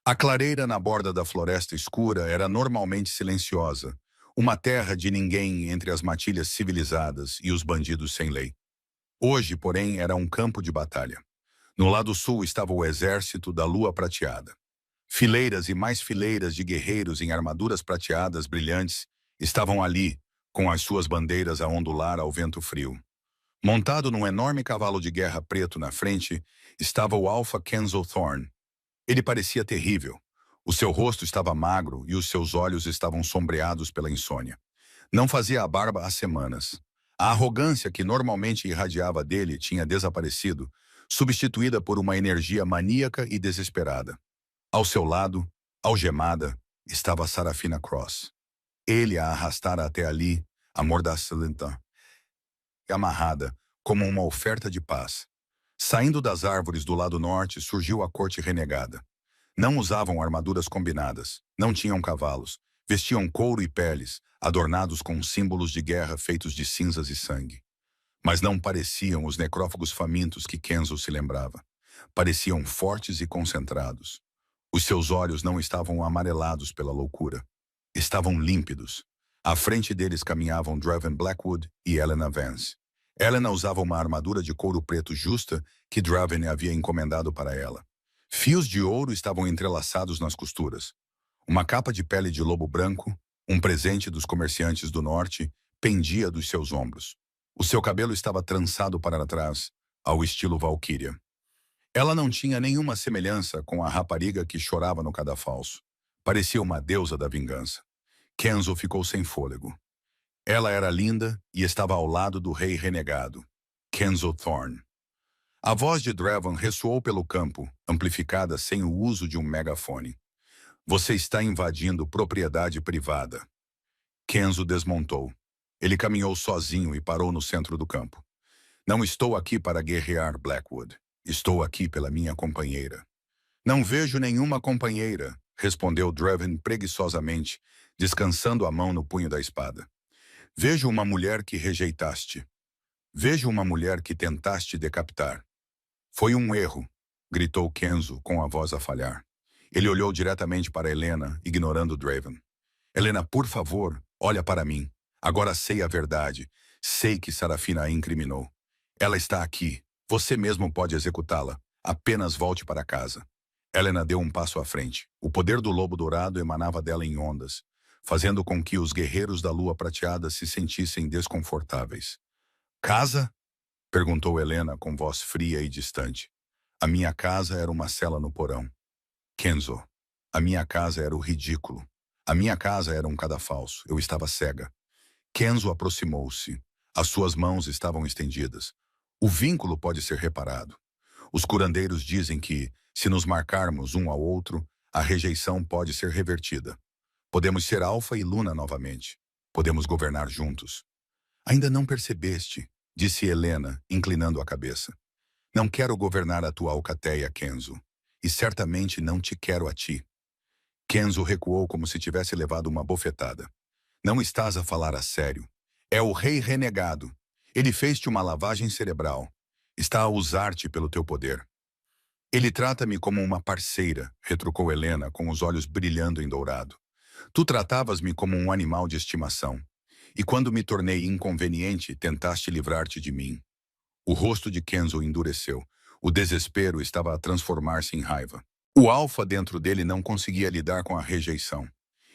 Speaker 1: A clareira na borda da floresta escura era normalmente silenciosa, uma terra de ninguém entre as matilhas civilizadas e os bandidos sem lei. Hoje, porém, era um campo de batalha. No lado sul estava o exército da lua prateada. Fileiras e mais fileiras de guerreiros em armaduras prateadas brilhantes estavam ali, com as suas bandeiras a ondular ao vento frio. Montado num enorme cavalo de guerra preto na frente, estava o Alpha Kenzo Thorn. Ele parecia terrível. O seu rosto estava magro e os seus olhos estavam sombreados pela insônia. Não fazia a barba há semanas. A arrogância que normalmente irradiava dele tinha desaparecido, substituída por uma energia maníaca e desesperada. Ao seu lado, algemada, estava Sarafina Cross. Ele a arrastara até ali, amordaçada e amarrada, como uma oferta de paz. Saindo das árvores do lado norte, surgiu a corte renegada. Não usavam armaduras combinadas, não tinham cavalos, vestiam couro e peles, adornados com símbolos de guerra feitos de cinzas e sangue. Mas não pareciam os necrófagos famintos que Kenzo se lembrava. Pareciam fortes e concentrados. Os seus olhos não estavam amarelados pela loucura. Estavam límpidos. À frente deles caminhavam Draven Blackwood e Helena Vance. Helena usava uma armadura de couro preto justa que Draven havia encomendado para ela. Fios de ouro estavam entrelaçados nas costuras. Uma capa de pele de lobo branco, um presente dos comerciantes do norte, pendia dos seus ombros. O seu cabelo estava trançado para trás, ao estilo Valquíria. Ela não tinha nenhuma semelhança com a rapariga que chorava no cadafalso. Parecia uma deusa da vingança. Kenzo ficou sem fôlego. Ela era linda e estava ao lado do rei renegado, Kenzo Thorn. A voz de Draven ressoou pelo campo, amplificada sem o uso de um megafone. Você está invadindo propriedade privada. Kenzo desmontou. Ele caminhou sozinho e parou no centro do campo. Não estou aqui para guerrear, Blackwood. Estou aqui pela minha companheira. Não vejo nenhuma companheira, respondeu Draven preguiçosamente, descansando a mão no punho da espada. Vejo uma mulher que rejeitaste. Vejo uma mulher que tentaste decapitar. Foi um erro, gritou Kenzo com a voz a falhar. Ele olhou diretamente para Helena, ignorando Draven. Helena, por favor, olha para mim. Agora sei a verdade. Sei que Sarafina a incriminou. Ela está aqui. Você mesmo pode executá-la. Apenas volte para casa. Helena deu um passo à frente. O poder do lobo dourado emanava dela em ondas, fazendo com que os guerreiros da lua prateada se sentissem desconfortáveis. Casa? Perguntou Helena com voz fria e distante. A minha casa era uma cela no porão. Kenzo, a minha casa era o ridículo. A minha casa era um cadafalso. Eu estava cega. Kenzo aproximou-se. As suas mãos estavam estendidas. O vínculo pode ser reparado. Os curandeiros dizem que, se nos marcarmos um ao outro, a rejeição pode ser revertida. Podemos ser Alfa e Luna novamente. Podemos governar juntos. Ainda não percebeste, disse Helena, inclinando a cabeça. Não quero governar a tua alcateia, Kenzo. E certamente não te quero a ti. Kenzo recuou como se tivesse levado uma bofetada. Não estás a falar a sério. É o rei renegado. Ele fez-te uma lavagem cerebral. Está a usar-te pelo teu poder. Ele trata-me como uma parceira, retrucou Helena com os olhos brilhando em dourado. Tu tratavas-me como um animal de estimação. E quando me tornei inconveniente, tentaste livrar-te de mim. O rosto de Kenzo endureceu. O desespero estava a transformar-se em raiva. O alfa dentro dele não conseguia lidar com a rejeição.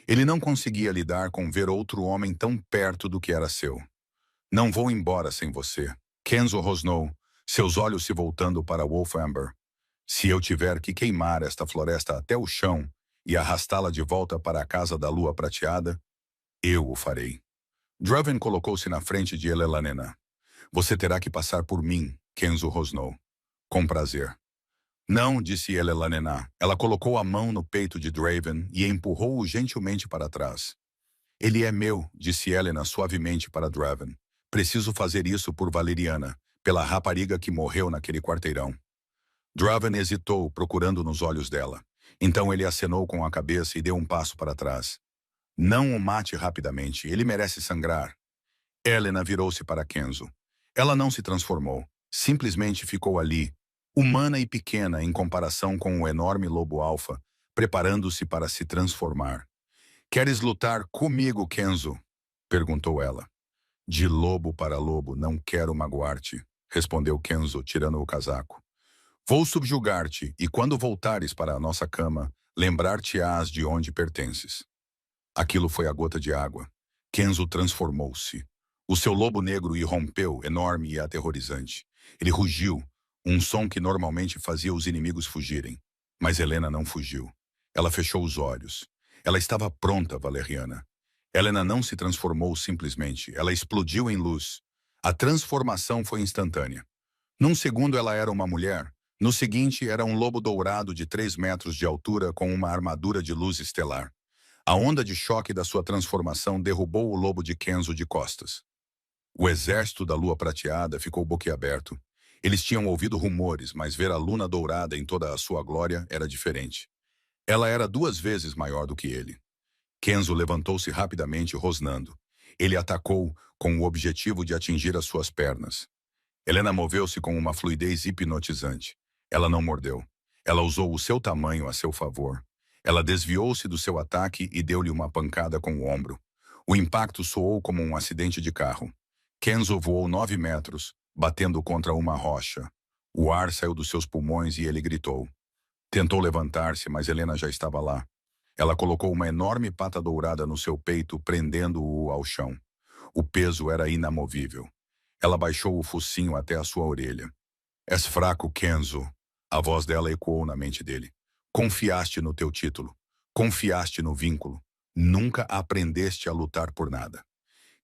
Speaker 1: Ele não conseguia lidar com ver outro homem tão perto do que era seu. Não vou embora sem você. Kenzo rosnou, seus olhos se voltando para Wolfamber. Se eu tiver que queimar esta floresta até o chão e arrastá-la de volta para a casa da lua prateada, eu o farei. Draven colocou-se na frente de Elelanena. Você terá que passar por mim, Kenzo rosnou. Com prazer. Não, disse Elelanena. Ela colocou a mão no peito de Draven e empurrou-o gentilmente para trás. Ele é meu, disse Helena suavemente para Draven. Preciso fazer isso por Valeriana, pela rapariga que morreu naquele quarteirão. Draven hesitou, procurando nos olhos dela. Então ele acenou com a cabeça e deu um passo para trás. Não o mate rapidamente, ele merece sangrar. Helena virou-se para Kenzo. Ela não se transformou, simplesmente ficou ali, humana e pequena em comparação com o enorme lobo-alfa, preparando-se para se transformar. Queres lutar comigo, Kenzo? Perguntou ela. De lobo para lobo, não quero magoar-te, respondeu Kenzo, tirando o casaco. Vou subjugar-te, e quando voltares para a nossa cama, lembrar-te-ás de onde pertences. Aquilo foi a gota de água. Kenzo transformou-se. O seu lobo negro irrompeu, enorme e aterrorizante. Ele rugiu, um som que normalmente fazia os inimigos fugirem. Mas Helena não fugiu. Ela fechou os olhos. Ela estava pronta, Valeriana. Helena não se transformou simplesmente. Ela explodiu em luz. A transformação foi instantânea. Num segundo ela era uma mulher. No seguinte era um lobo dourado de 3 metros de altura com uma armadura de luz estelar. A onda de choque da sua transformação derrubou o lobo de Kenzo de costas. O exército da lua prateada ficou boquiaberto. Eles tinham ouvido rumores, mas ver a luna dourada em toda a sua glória era diferente. Ela era 2 vezes maior do que ele. Kenzo levantou-se rapidamente, rosnando. Ele atacou com o objetivo de atingir as suas pernas. Helena moveu-se com uma fluidez hipnotizante. Ela não mordeu. Ela usou o seu tamanho a seu favor. Ela desviou-se do seu ataque e deu-lhe uma pancada com o ombro. O impacto soou como um acidente de carro. Kenzo voou 9 metros, batendo contra uma rocha. O ar saiu dos seus pulmões e ele gritou. Tentou levantar-se, mas Helena já estava lá. Ela colocou uma enorme pata dourada no seu peito, prendendo-o ao chão. O peso era inamovível. Ela baixou o focinho até a sua orelha. És fraco, Kenzo. A voz dela ecoou na mente dele. Confiaste no teu título. Confiaste no vínculo. Nunca aprendeste a lutar por nada.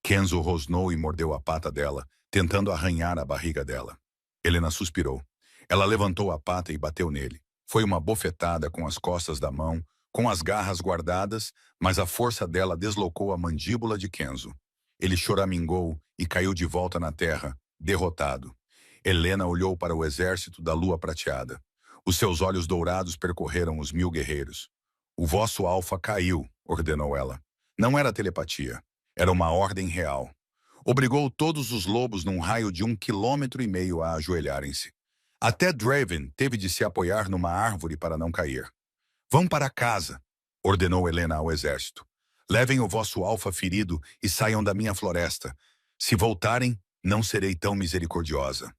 Speaker 1: Kenzo rosnou e mordeu a pata dela, tentando arranhar a barriga dela. Helena suspirou. Ela levantou a pata e bateu nele. Foi uma bofetada com as costas da mão, com as garras guardadas, mas a força dela deslocou a mandíbula de Kenzo. Ele choramingou e caiu de volta na terra, derrotado. Helena olhou para o exército da lua prateada. Os seus olhos dourados percorreram os 1000 guerreiros. O vosso alfa caiu, ordenou ela. Não era telepatia. Era uma ordem real. Obrigou todos os lobos num raio de 1,5 km a ajoelharem-se. Até Draven teve de se apoiar numa árvore para não cair. Vão para casa, ordenou Helena ao exército. Levem o vosso alfa ferido e saiam da minha floresta. Se voltarem, não serei tão misericordiosa.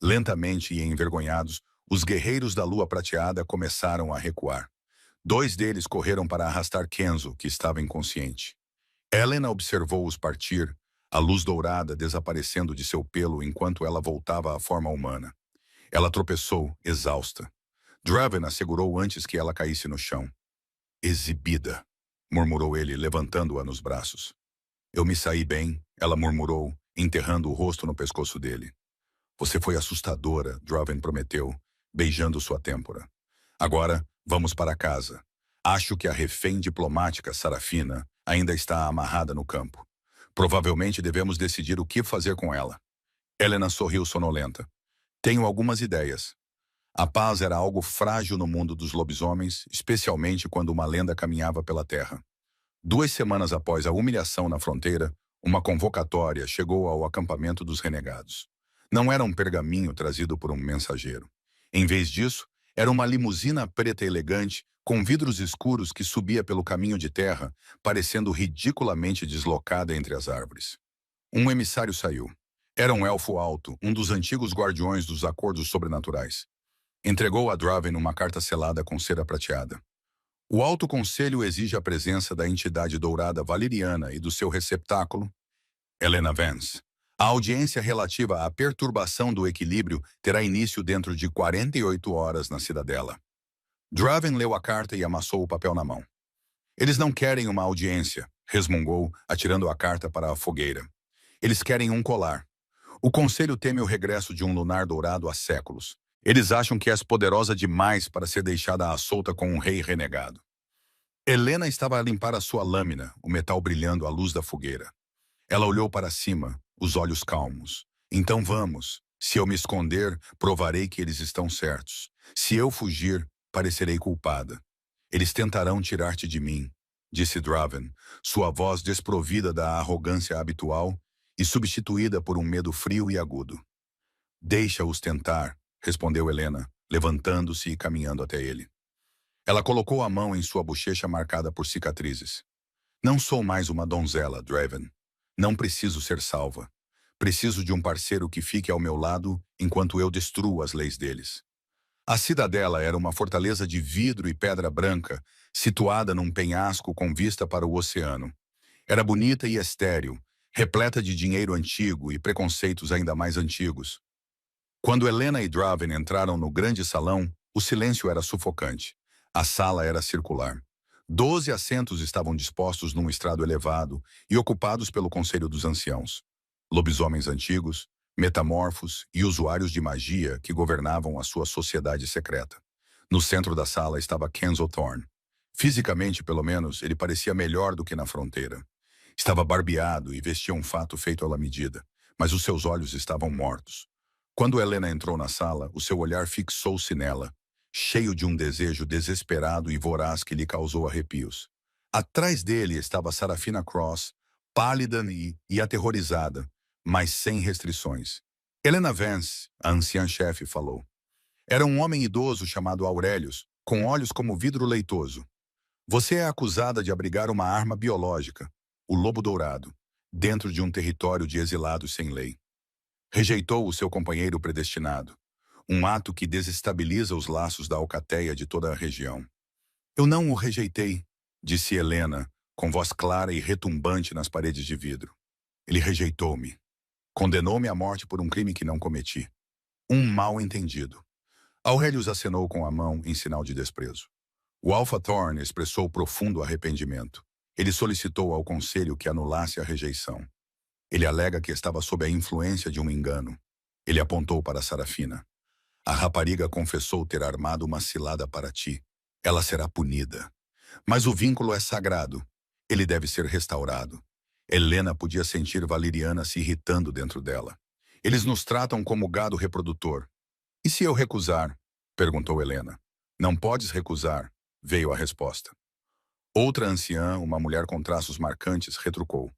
Speaker 1: Lentamente e envergonhados, os guerreiros da lua prateada começaram a recuar. 2 deles correram para arrastar Kenzo, que estava inconsciente. Helena observou-os partir, a luz dourada desaparecendo de seu pelo enquanto ela voltava à forma humana. Ela tropeçou, exausta. Draven a segurou antes que ela caísse no chão. Exibida, murmurou ele, levantando-a nos braços. Eu me saí bem, ela murmurou, enterrando o rosto no pescoço dele. Você foi assustadora, Draven prometeu, beijando sua têmpora. Agora, vamos para casa. Acho que a refém diplomática, Sarafina, ainda está amarrada no campo. Provavelmente devemos decidir o que fazer com ela. Helena sorriu sonolenta. Tenho algumas ideias. A paz era algo frágil no mundo dos lobisomens, especialmente quando uma lenda caminhava pela terra. 2 semanas após a humilhação na fronteira, uma convocatória chegou ao acampamento dos renegados. Não era um pergaminho trazido por um mensageiro. Em vez disso, era uma limusina preta elegante, com vidros escuros que subia pelo caminho de terra, parecendo ridiculamente deslocada entre as árvores. Um emissário saiu. Era um elfo alto, um dos antigos guardiões dos acordos sobrenaturais. Entregou a Draven uma carta selada com cera prateada. O Alto Conselho exige a presença da entidade dourada valeriana e do seu receptáculo, Helena Vance. A audiência relativa à perturbação do equilíbrio terá início dentro de 48 horas na cidadela. Draven leu a carta e amassou o papel na mão. Eles não querem uma audiência, resmungou, atirando a carta para a fogueira. Eles querem um colar. O Conselho teme o regresso de um lunar dourado há séculos. Eles acham que és poderosa demais para ser deixada à solta com um rei renegado. Helena estava a limpar a sua lâmina, o metal brilhando à luz da fogueira. Ela olhou para cima, os olhos calmos. Então vamos. Se eu me esconder, provarei que eles estão certos. Se eu fugir, parecerei culpada. Eles tentarão tirar-te de mim. disse Draven, sua voz desprovida da arrogância habitual e substituída por um medo frio e agudo. Deixa-os tentar, respondeu Helena, levantando-se e caminhando até ele. Ela colocou a mão em sua bochecha marcada por cicatrizes. Não sou mais uma donzela, Draven. Não preciso ser salva. Preciso de um parceiro que fique ao meu lado enquanto eu destruo as leis deles. A cidadela era uma fortaleza de vidro e pedra branca, situada num penhasco com vista para o oceano. Era bonita e estéril, repleta de dinheiro antigo e preconceitos ainda mais antigos. Quando Helena e Draven entraram no grande salão, o silêncio era sufocante. A sala era circular. 12 assentos estavam dispostos num estrado elevado e ocupados pelo Conselho dos Anciãos. Lobisomens antigos, metamorfos e usuários de magia que governavam a sua sociedade secreta. No centro da sala estava Kenzo Thorne. Fisicamente, pelo menos, ele parecia melhor do que na fronteira. Estava barbeado e vestia um fato feito à medida, mas os seus olhos estavam mortos. Quando Helena entrou na sala, o seu olhar fixou-se nela, cheio de um desejo desesperado e voraz que lhe causou arrepios. Atrás dele estava Sarafina Cross, pálida e aterrorizada, mas sem restrições. Helena Vance, a anciã-chefe, falou. Era um homem idoso chamado Aurelius, com olhos como vidro leitoso. Você é acusada de abrigar uma arma biológica, o Lobo Dourado, dentro de um território de exilados sem lei. Rejeitou o seu companheiro predestinado, um ato que desestabiliza os laços da alcateia de toda a região. Eu não o rejeitei, disse Helena, com voz clara e retumbante nas paredes de vidro. Ele rejeitou-me. Condenou-me à morte por um crime que não cometi. Um mal-entendido. Aurelius acenou com a mão em sinal de desprezo. O Alpha Thorne expressou profundo arrependimento. Ele solicitou ao conselho que anulasse a rejeição. Ele alega que estava sob a influência de um engano. Ele apontou para Sarafina. A rapariga confessou ter armado uma cilada para ti. Ela será punida. Mas o vínculo é sagrado. Ele deve ser restaurado. Helena podia sentir Valeriana se irritando dentro dela. Eles nos tratam como gado reprodutor. E se eu recusar? Perguntou Helena. Não podes recusar, veio a resposta. Outra anciã, uma mulher com traços marcantes, retrucou.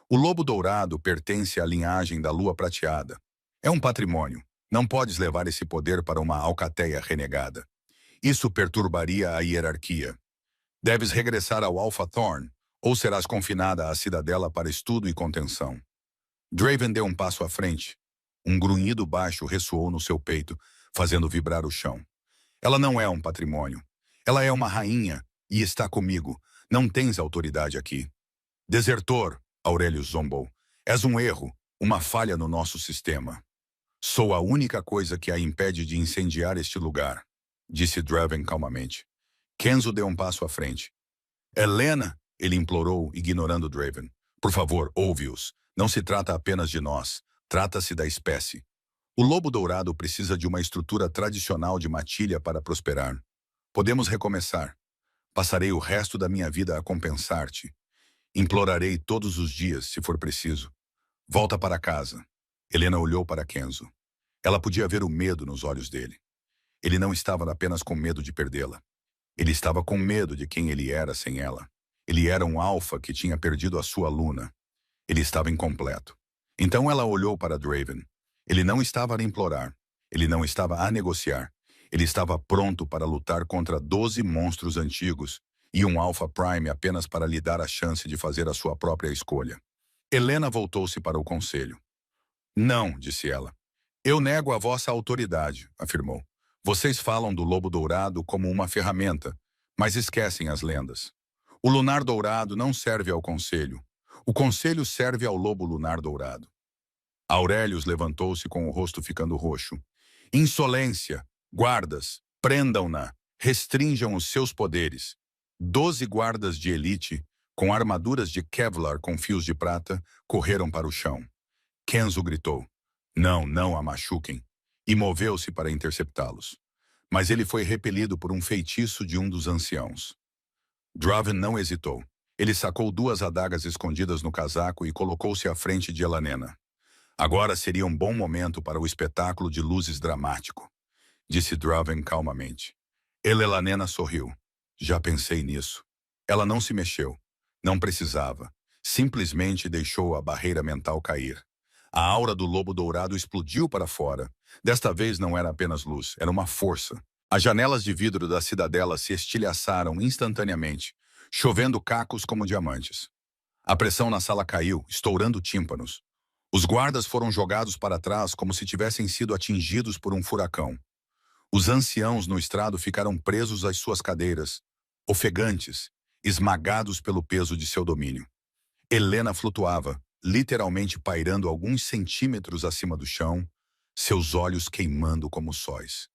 Speaker 1: O lobo dourado pertence à linhagem da lua prateada. É um patrimônio. Não podes levar esse poder para uma alcateia renegada. Isso perturbaria a hierarquia. Deves regressar ao Alpha Thorne, ou serás confinada à cidadela para estudo e contenção. Draven deu um passo à frente. Um grunhido baixo ressoou no seu peito, fazendo vibrar o chão. Ela não é um patrimônio. Ela é uma rainha, e está comigo. Não tens autoridade aqui. Desertor, Aurelius zombou. És um erro, uma falha no nosso sistema. Sou a única coisa que a impede de incendiar este lugar, disse Draven calmamente. Kenzo deu um passo à frente. Helena, ele implorou, ignorando Draven. Por favor, ouve-os. Não se trata apenas de nós. Trata-se da espécie. O lobo dourado precisa de uma estrutura tradicional de matilha para prosperar. Podemos recomeçar. Passarei o resto da minha vida a compensar-te. Implorarei todos os dias, se for preciso. Volta para casa. Helena olhou para Kenzo. Ela podia ver o medo nos olhos dele. Ele não estava apenas com medo de perdê-la. Ele estava com medo de quem ele era sem ela. Ele era um alfa que tinha perdido a sua Luna. Ele estava incompleto. Então ela olhou para Draven. Ele não estava a implorar. Ele não estava a negociar. Ele estava pronto para lutar contra 12 monstros antigos e um Alpha Prime apenas para lhe dar a chance de fazer a sua própria escolha. Helena voltou-se para o conselho. Não, disse ela. Eu nego a vossa autoridade, afirmou. Vocês falam do lobo dourado como uma ferramenta, mas esquecem as lendas. O lunar dourado não serve ao conselho. O conselho serve ao lobo lunar dourado. Aurelius levantou-se com o rosto ficando roxo. Insolência! Guardas! Prendam-na! Restringam os seus poderes. 12 guardas de elite, com armaduras de Kevlar com fios de prata, correram para o chão. Kenzo gritou. Não, não a machuquem. E moveu-se para interceptá-los. Mas ele foi repelido por um feitiço de um dos anciãos. Draven não hesitou. Ele sacou 2 adagas escondidas no casaco e colocou-se à frente de Elanena. Agora seria um bom momento para o espetáculo de luzes dramático, disse Draven calmamente. Elanena sorriu. Já pensei nisso. Ela não se mexeu. Não precisava. Simplesmente deixou a barreira mental cair. A aura do lobo dourado explodiu para fora. Desta vez não era apenas luz, era uma força. As janelas de vidro da cidadela se estilhaçaram instantaneamente, chovendo cacos como diamantes. A pressão na sala caiu, estourando tímpanos. Os guardas foram jogados para trás como se tivessem sido atingidos por um furacão. Os anciãos no estrado ficaram presos às suas cadeiras, ofegantes, esmagados pelo peso de seu domínio. Helena flutuava, literalmente pairando alguns centímetros acima do chão, seus olhos queimando como sóis.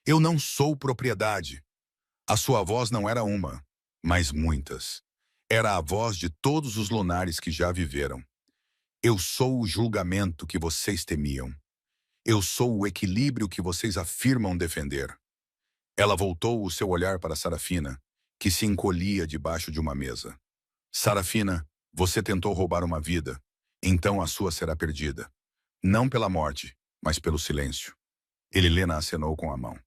Speaker 1: Eu não sou propriedade. A sua voz não era uma, mas muitas. Era a voz de todos os lunares que já viveram. Eu sou o julgamento que vocês temiam. Eu sou o equilíbrio que vocês afirmam defender. Ela voltou o seu olhar para Sarafina, que se encolhia debaixo de uma mesa. Sarafina, você tentou roubar uma vida, então a sua será perdida. Não pela morte, mas pelo silêncio. Helena acenou com a mão.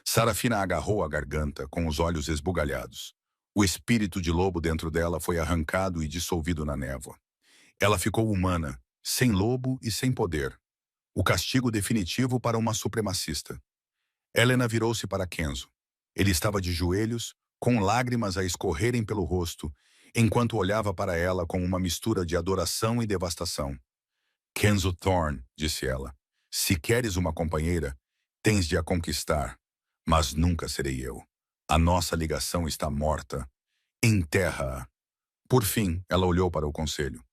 Speaker 1: Sarafina agarrou a garganta, com os olhos esbugalhados. O espírito de lobo dentro dela foi arrancado e dissolvido na névoa. Ela ficou humana, sem lobo e sem poder. O castigo definitivo para uma supremacista. Helena virou-se para Kenzo. Ele estava de joelhos, com lágrimas a escorrerem pelo rosto, enquanto olhava para ela com uma mistura de adoração e devastação. Kenzo Thorne, disse ela, se queres uma companheira, tens de a conquistar, mas nunca serei eu. A nossa ligação está morta. Enterra-a. Por fim, ela olhou para o conselho.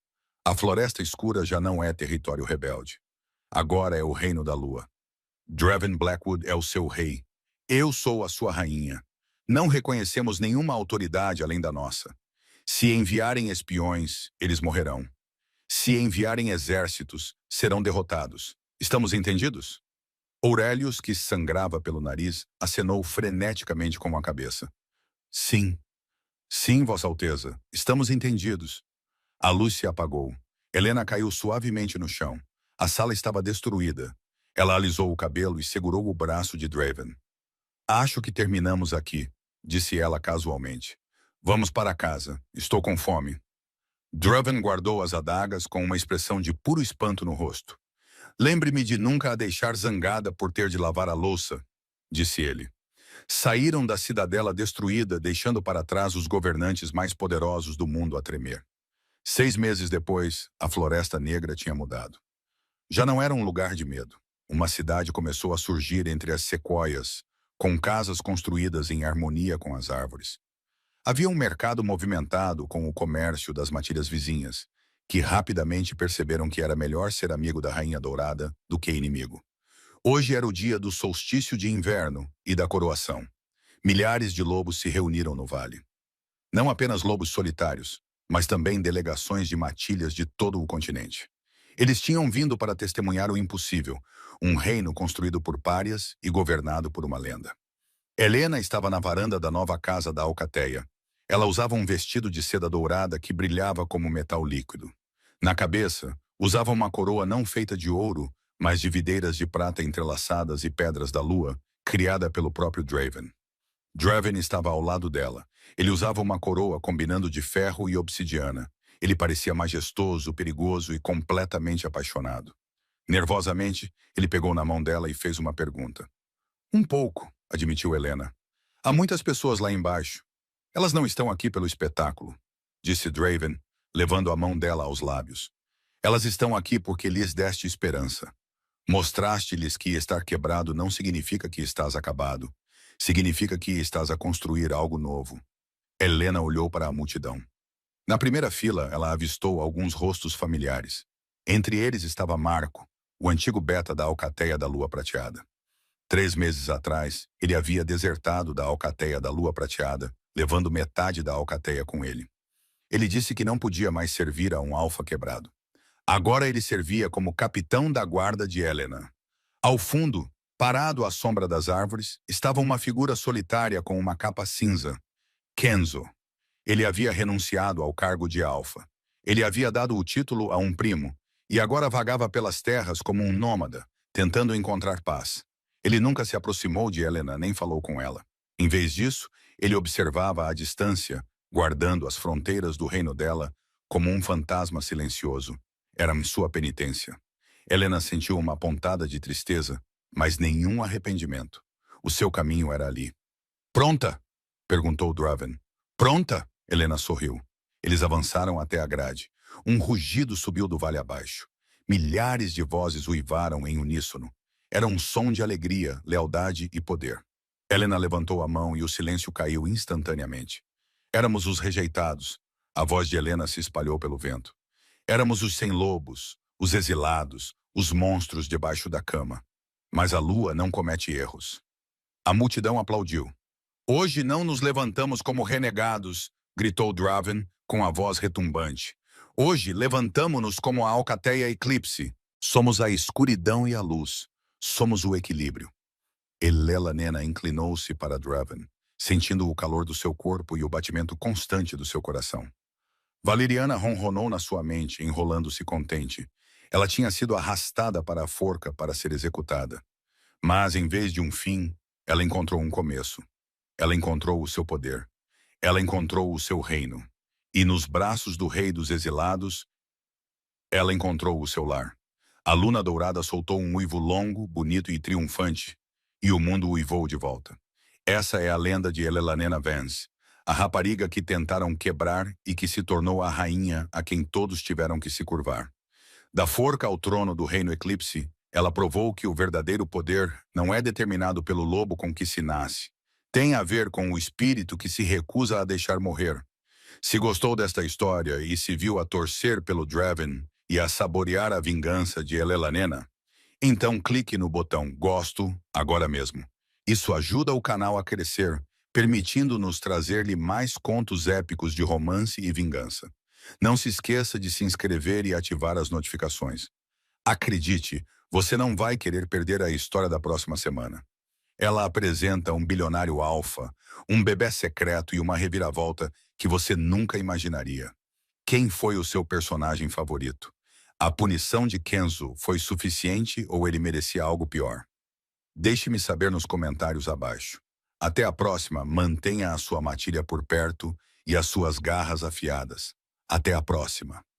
Speaker 1: A floresta escura já não é território rebelde. Agora é o reino da lua. Draven Blackwood é o seu rei. Eu sou a sua rainha. Não reconhecemos nenhuma autoridade além da nossa. Se enviarem espiões, eles morrerão. Se enviarem exércitos, serão derrotados. Estamos entendidos? Aurelius, que sangrava pelo nariz, acenou freneticamente com a cabeça. Sim. Sim, Vossa Alteza. Estamos entendidos. A luz se apagou. Helena caiu suavemente no chão. A sala estava destruída. Ela alisou o cabelo e segurou o braço de Draven. Acho que terminamos aqui, disse ela casualmente. Vamos para casa. Estou com fome. Draven guardou as adagas com uma expressão de puro espanto no rosto. Lembre-me de nunca a deixar zangada por ter de lavar a louça, disse ele. Saíram da cidadela destruída, deixando para trás os governantes mais poderosos do mundo a tremer. 6 meses depois, a Floresta Negra tinha mudado. Já não era um lugar de medo. Uma cidade começou a surgir entre as sequoias, com casas construídas em harmonia com as árvores. Havia um mercado movimentado com o comércio das matilhas vizinhas, que rapidamente perceberam que era melhor ser amigo da Rainha Dourada do que inimigo. Hoje era o dia do solstício de inverno e da coroação. Milhares de lobos se reuniram no vale. Não apenas lobos solitários, mas também delegações de matilhas de todo o continente. Eles tinham vindo para testemunhar o impossível, um reino construído por párias e governado por uma lenda. Helena estava na varanda da nova casa da Alcateia. Ela usava um vestido de seda dourada que brilhava como metal líquido. Na cabeça, usava uma coroa não feita de ouro, mas de videiras de prata entrelaçadas e pedras da lua, criada pelo próprio Draven. Draven estava ao lado dela. Ele usava uma coroa combinando de ferro e obsidiana. Ele parecia majestoso, perigoso e completamente apaixonado. Nervosamente, ele pegou na mão dela e fez uma pergunta. Um pouco, admitiu Helena. Há muitas pessoas lá embaixo. Elas não estão aqui pelo espetáculo, disse Draven, levando a mão dela aos lábios. Elas estão aqui porque lhes deste esperança. Mostraste-lhes que estar quebrado não significa que estás acabado. Significa que estás a construir algo novo. Helena olhou para a multidão. Na primeira fila, ela avistou alguns rostos familiares. Entre eles estava Marco, o antigo beta da Alcateia da Lua Prateada. 3 meses atrás, ele havia desertado da Alcateia da Lua Prateada, levando metade da Alcateia com ele. Ele disse que não podia mais servir a um alfa quebrado. Agora ele servia como capitão da guarda de Helena. Ao fundo, parado à sombra das árvores, estava uma figura solitária com uma capa cinza. Kenzo. Ele havia renunciado ao cargo de alfa. Ele havia dado o título a um primo, e agora vagava pelas terras como um nômada, tentando encontrar paz. Ele nunca se aproximou de Helena nem falou com ela. Em vez disso, ele observava à distância, guardando as fronteiras do reino dela como um fantasma silencioso. Era sua penitência. Helena sentiu uma pontada de tristeza, mas nenhum arrependimento. O seu caminho era ali. Pronta? Perguntou Draven. Pronta? Helena sorriu. Eles avançaram até a grade. Um rugido subiu do vale abaixo. Milhares de vozes uivaram em uníssono. Era um som de alegria, lealdade e poder. Helena levantou a mão e o silêncio caiu instantaneamente. Éramos os rejeitados. A voz de Helena se espalhou pelo vento. Éramos os sem-lobos, os exilados, os monstros debaixo da cama. Mas a lua não comete erros. A multidão aplaudiu. Hoje não nos levantamos como renegados, gritou Draven com a voz retumbante. Hoje levantamo-nos como a Alcateia Eclipse. Somos a escuridão e a luz. Somos o equilíbrio. Elelanena inclinou-se para Draven, sentindo o calor do seu corpo e o batimento constante do seu coração. Valeriana ronronou na sua mente, enrolando-se contente. Ela tinha sido arrastada para a forca para ser executada. Mas, em vez de um fim, ela encontrou um começo. Ela encontrou o seu poder. Ela encontrou o seu reino. E nos braços do rei dos exilados, ela encontrou o seu lar. A luna dourada soltou um uivo longo, bonito e triunfante, e o mundo uivou de volta. Essa é a lenda de Elelanena Vance, a rapariga que tentaram quebrar e que se tornou a rainha a quem todos tiveram que se curvar. Da forca ao trono do reino Eclipse, ela provou que o verdadeiro poder não é determinado pelo lobo com que se nasce. Tem a ver com o espírito que se recusa a deixar morrer. Se gostou desta história e se viu a torcer pelo Draven e a saborear a vingança de Elelanena, então clique no botão Gosto agora mesmo. Isso ajuda o canal a crescer, permitindo-nos trazer-lhe mais contos épicos de romance e vingança. Não se esqueça de se inscrever e ativar as notificações. Acredite, você não vai querer perder a história da próxima semana. Ela apresenta um bilionário alfa, um bebê secreto e uma reviravolta que você nunca imaginaria. Quem foi o seu personagem favorito? A punição de Kenzo foi suficiente ou ele merecia algo pior? Deixe-me saber nos comentários abaixo. Até a próxima, mantenha a sua matilha por perto e as suas garras afiadas. Até a próxima.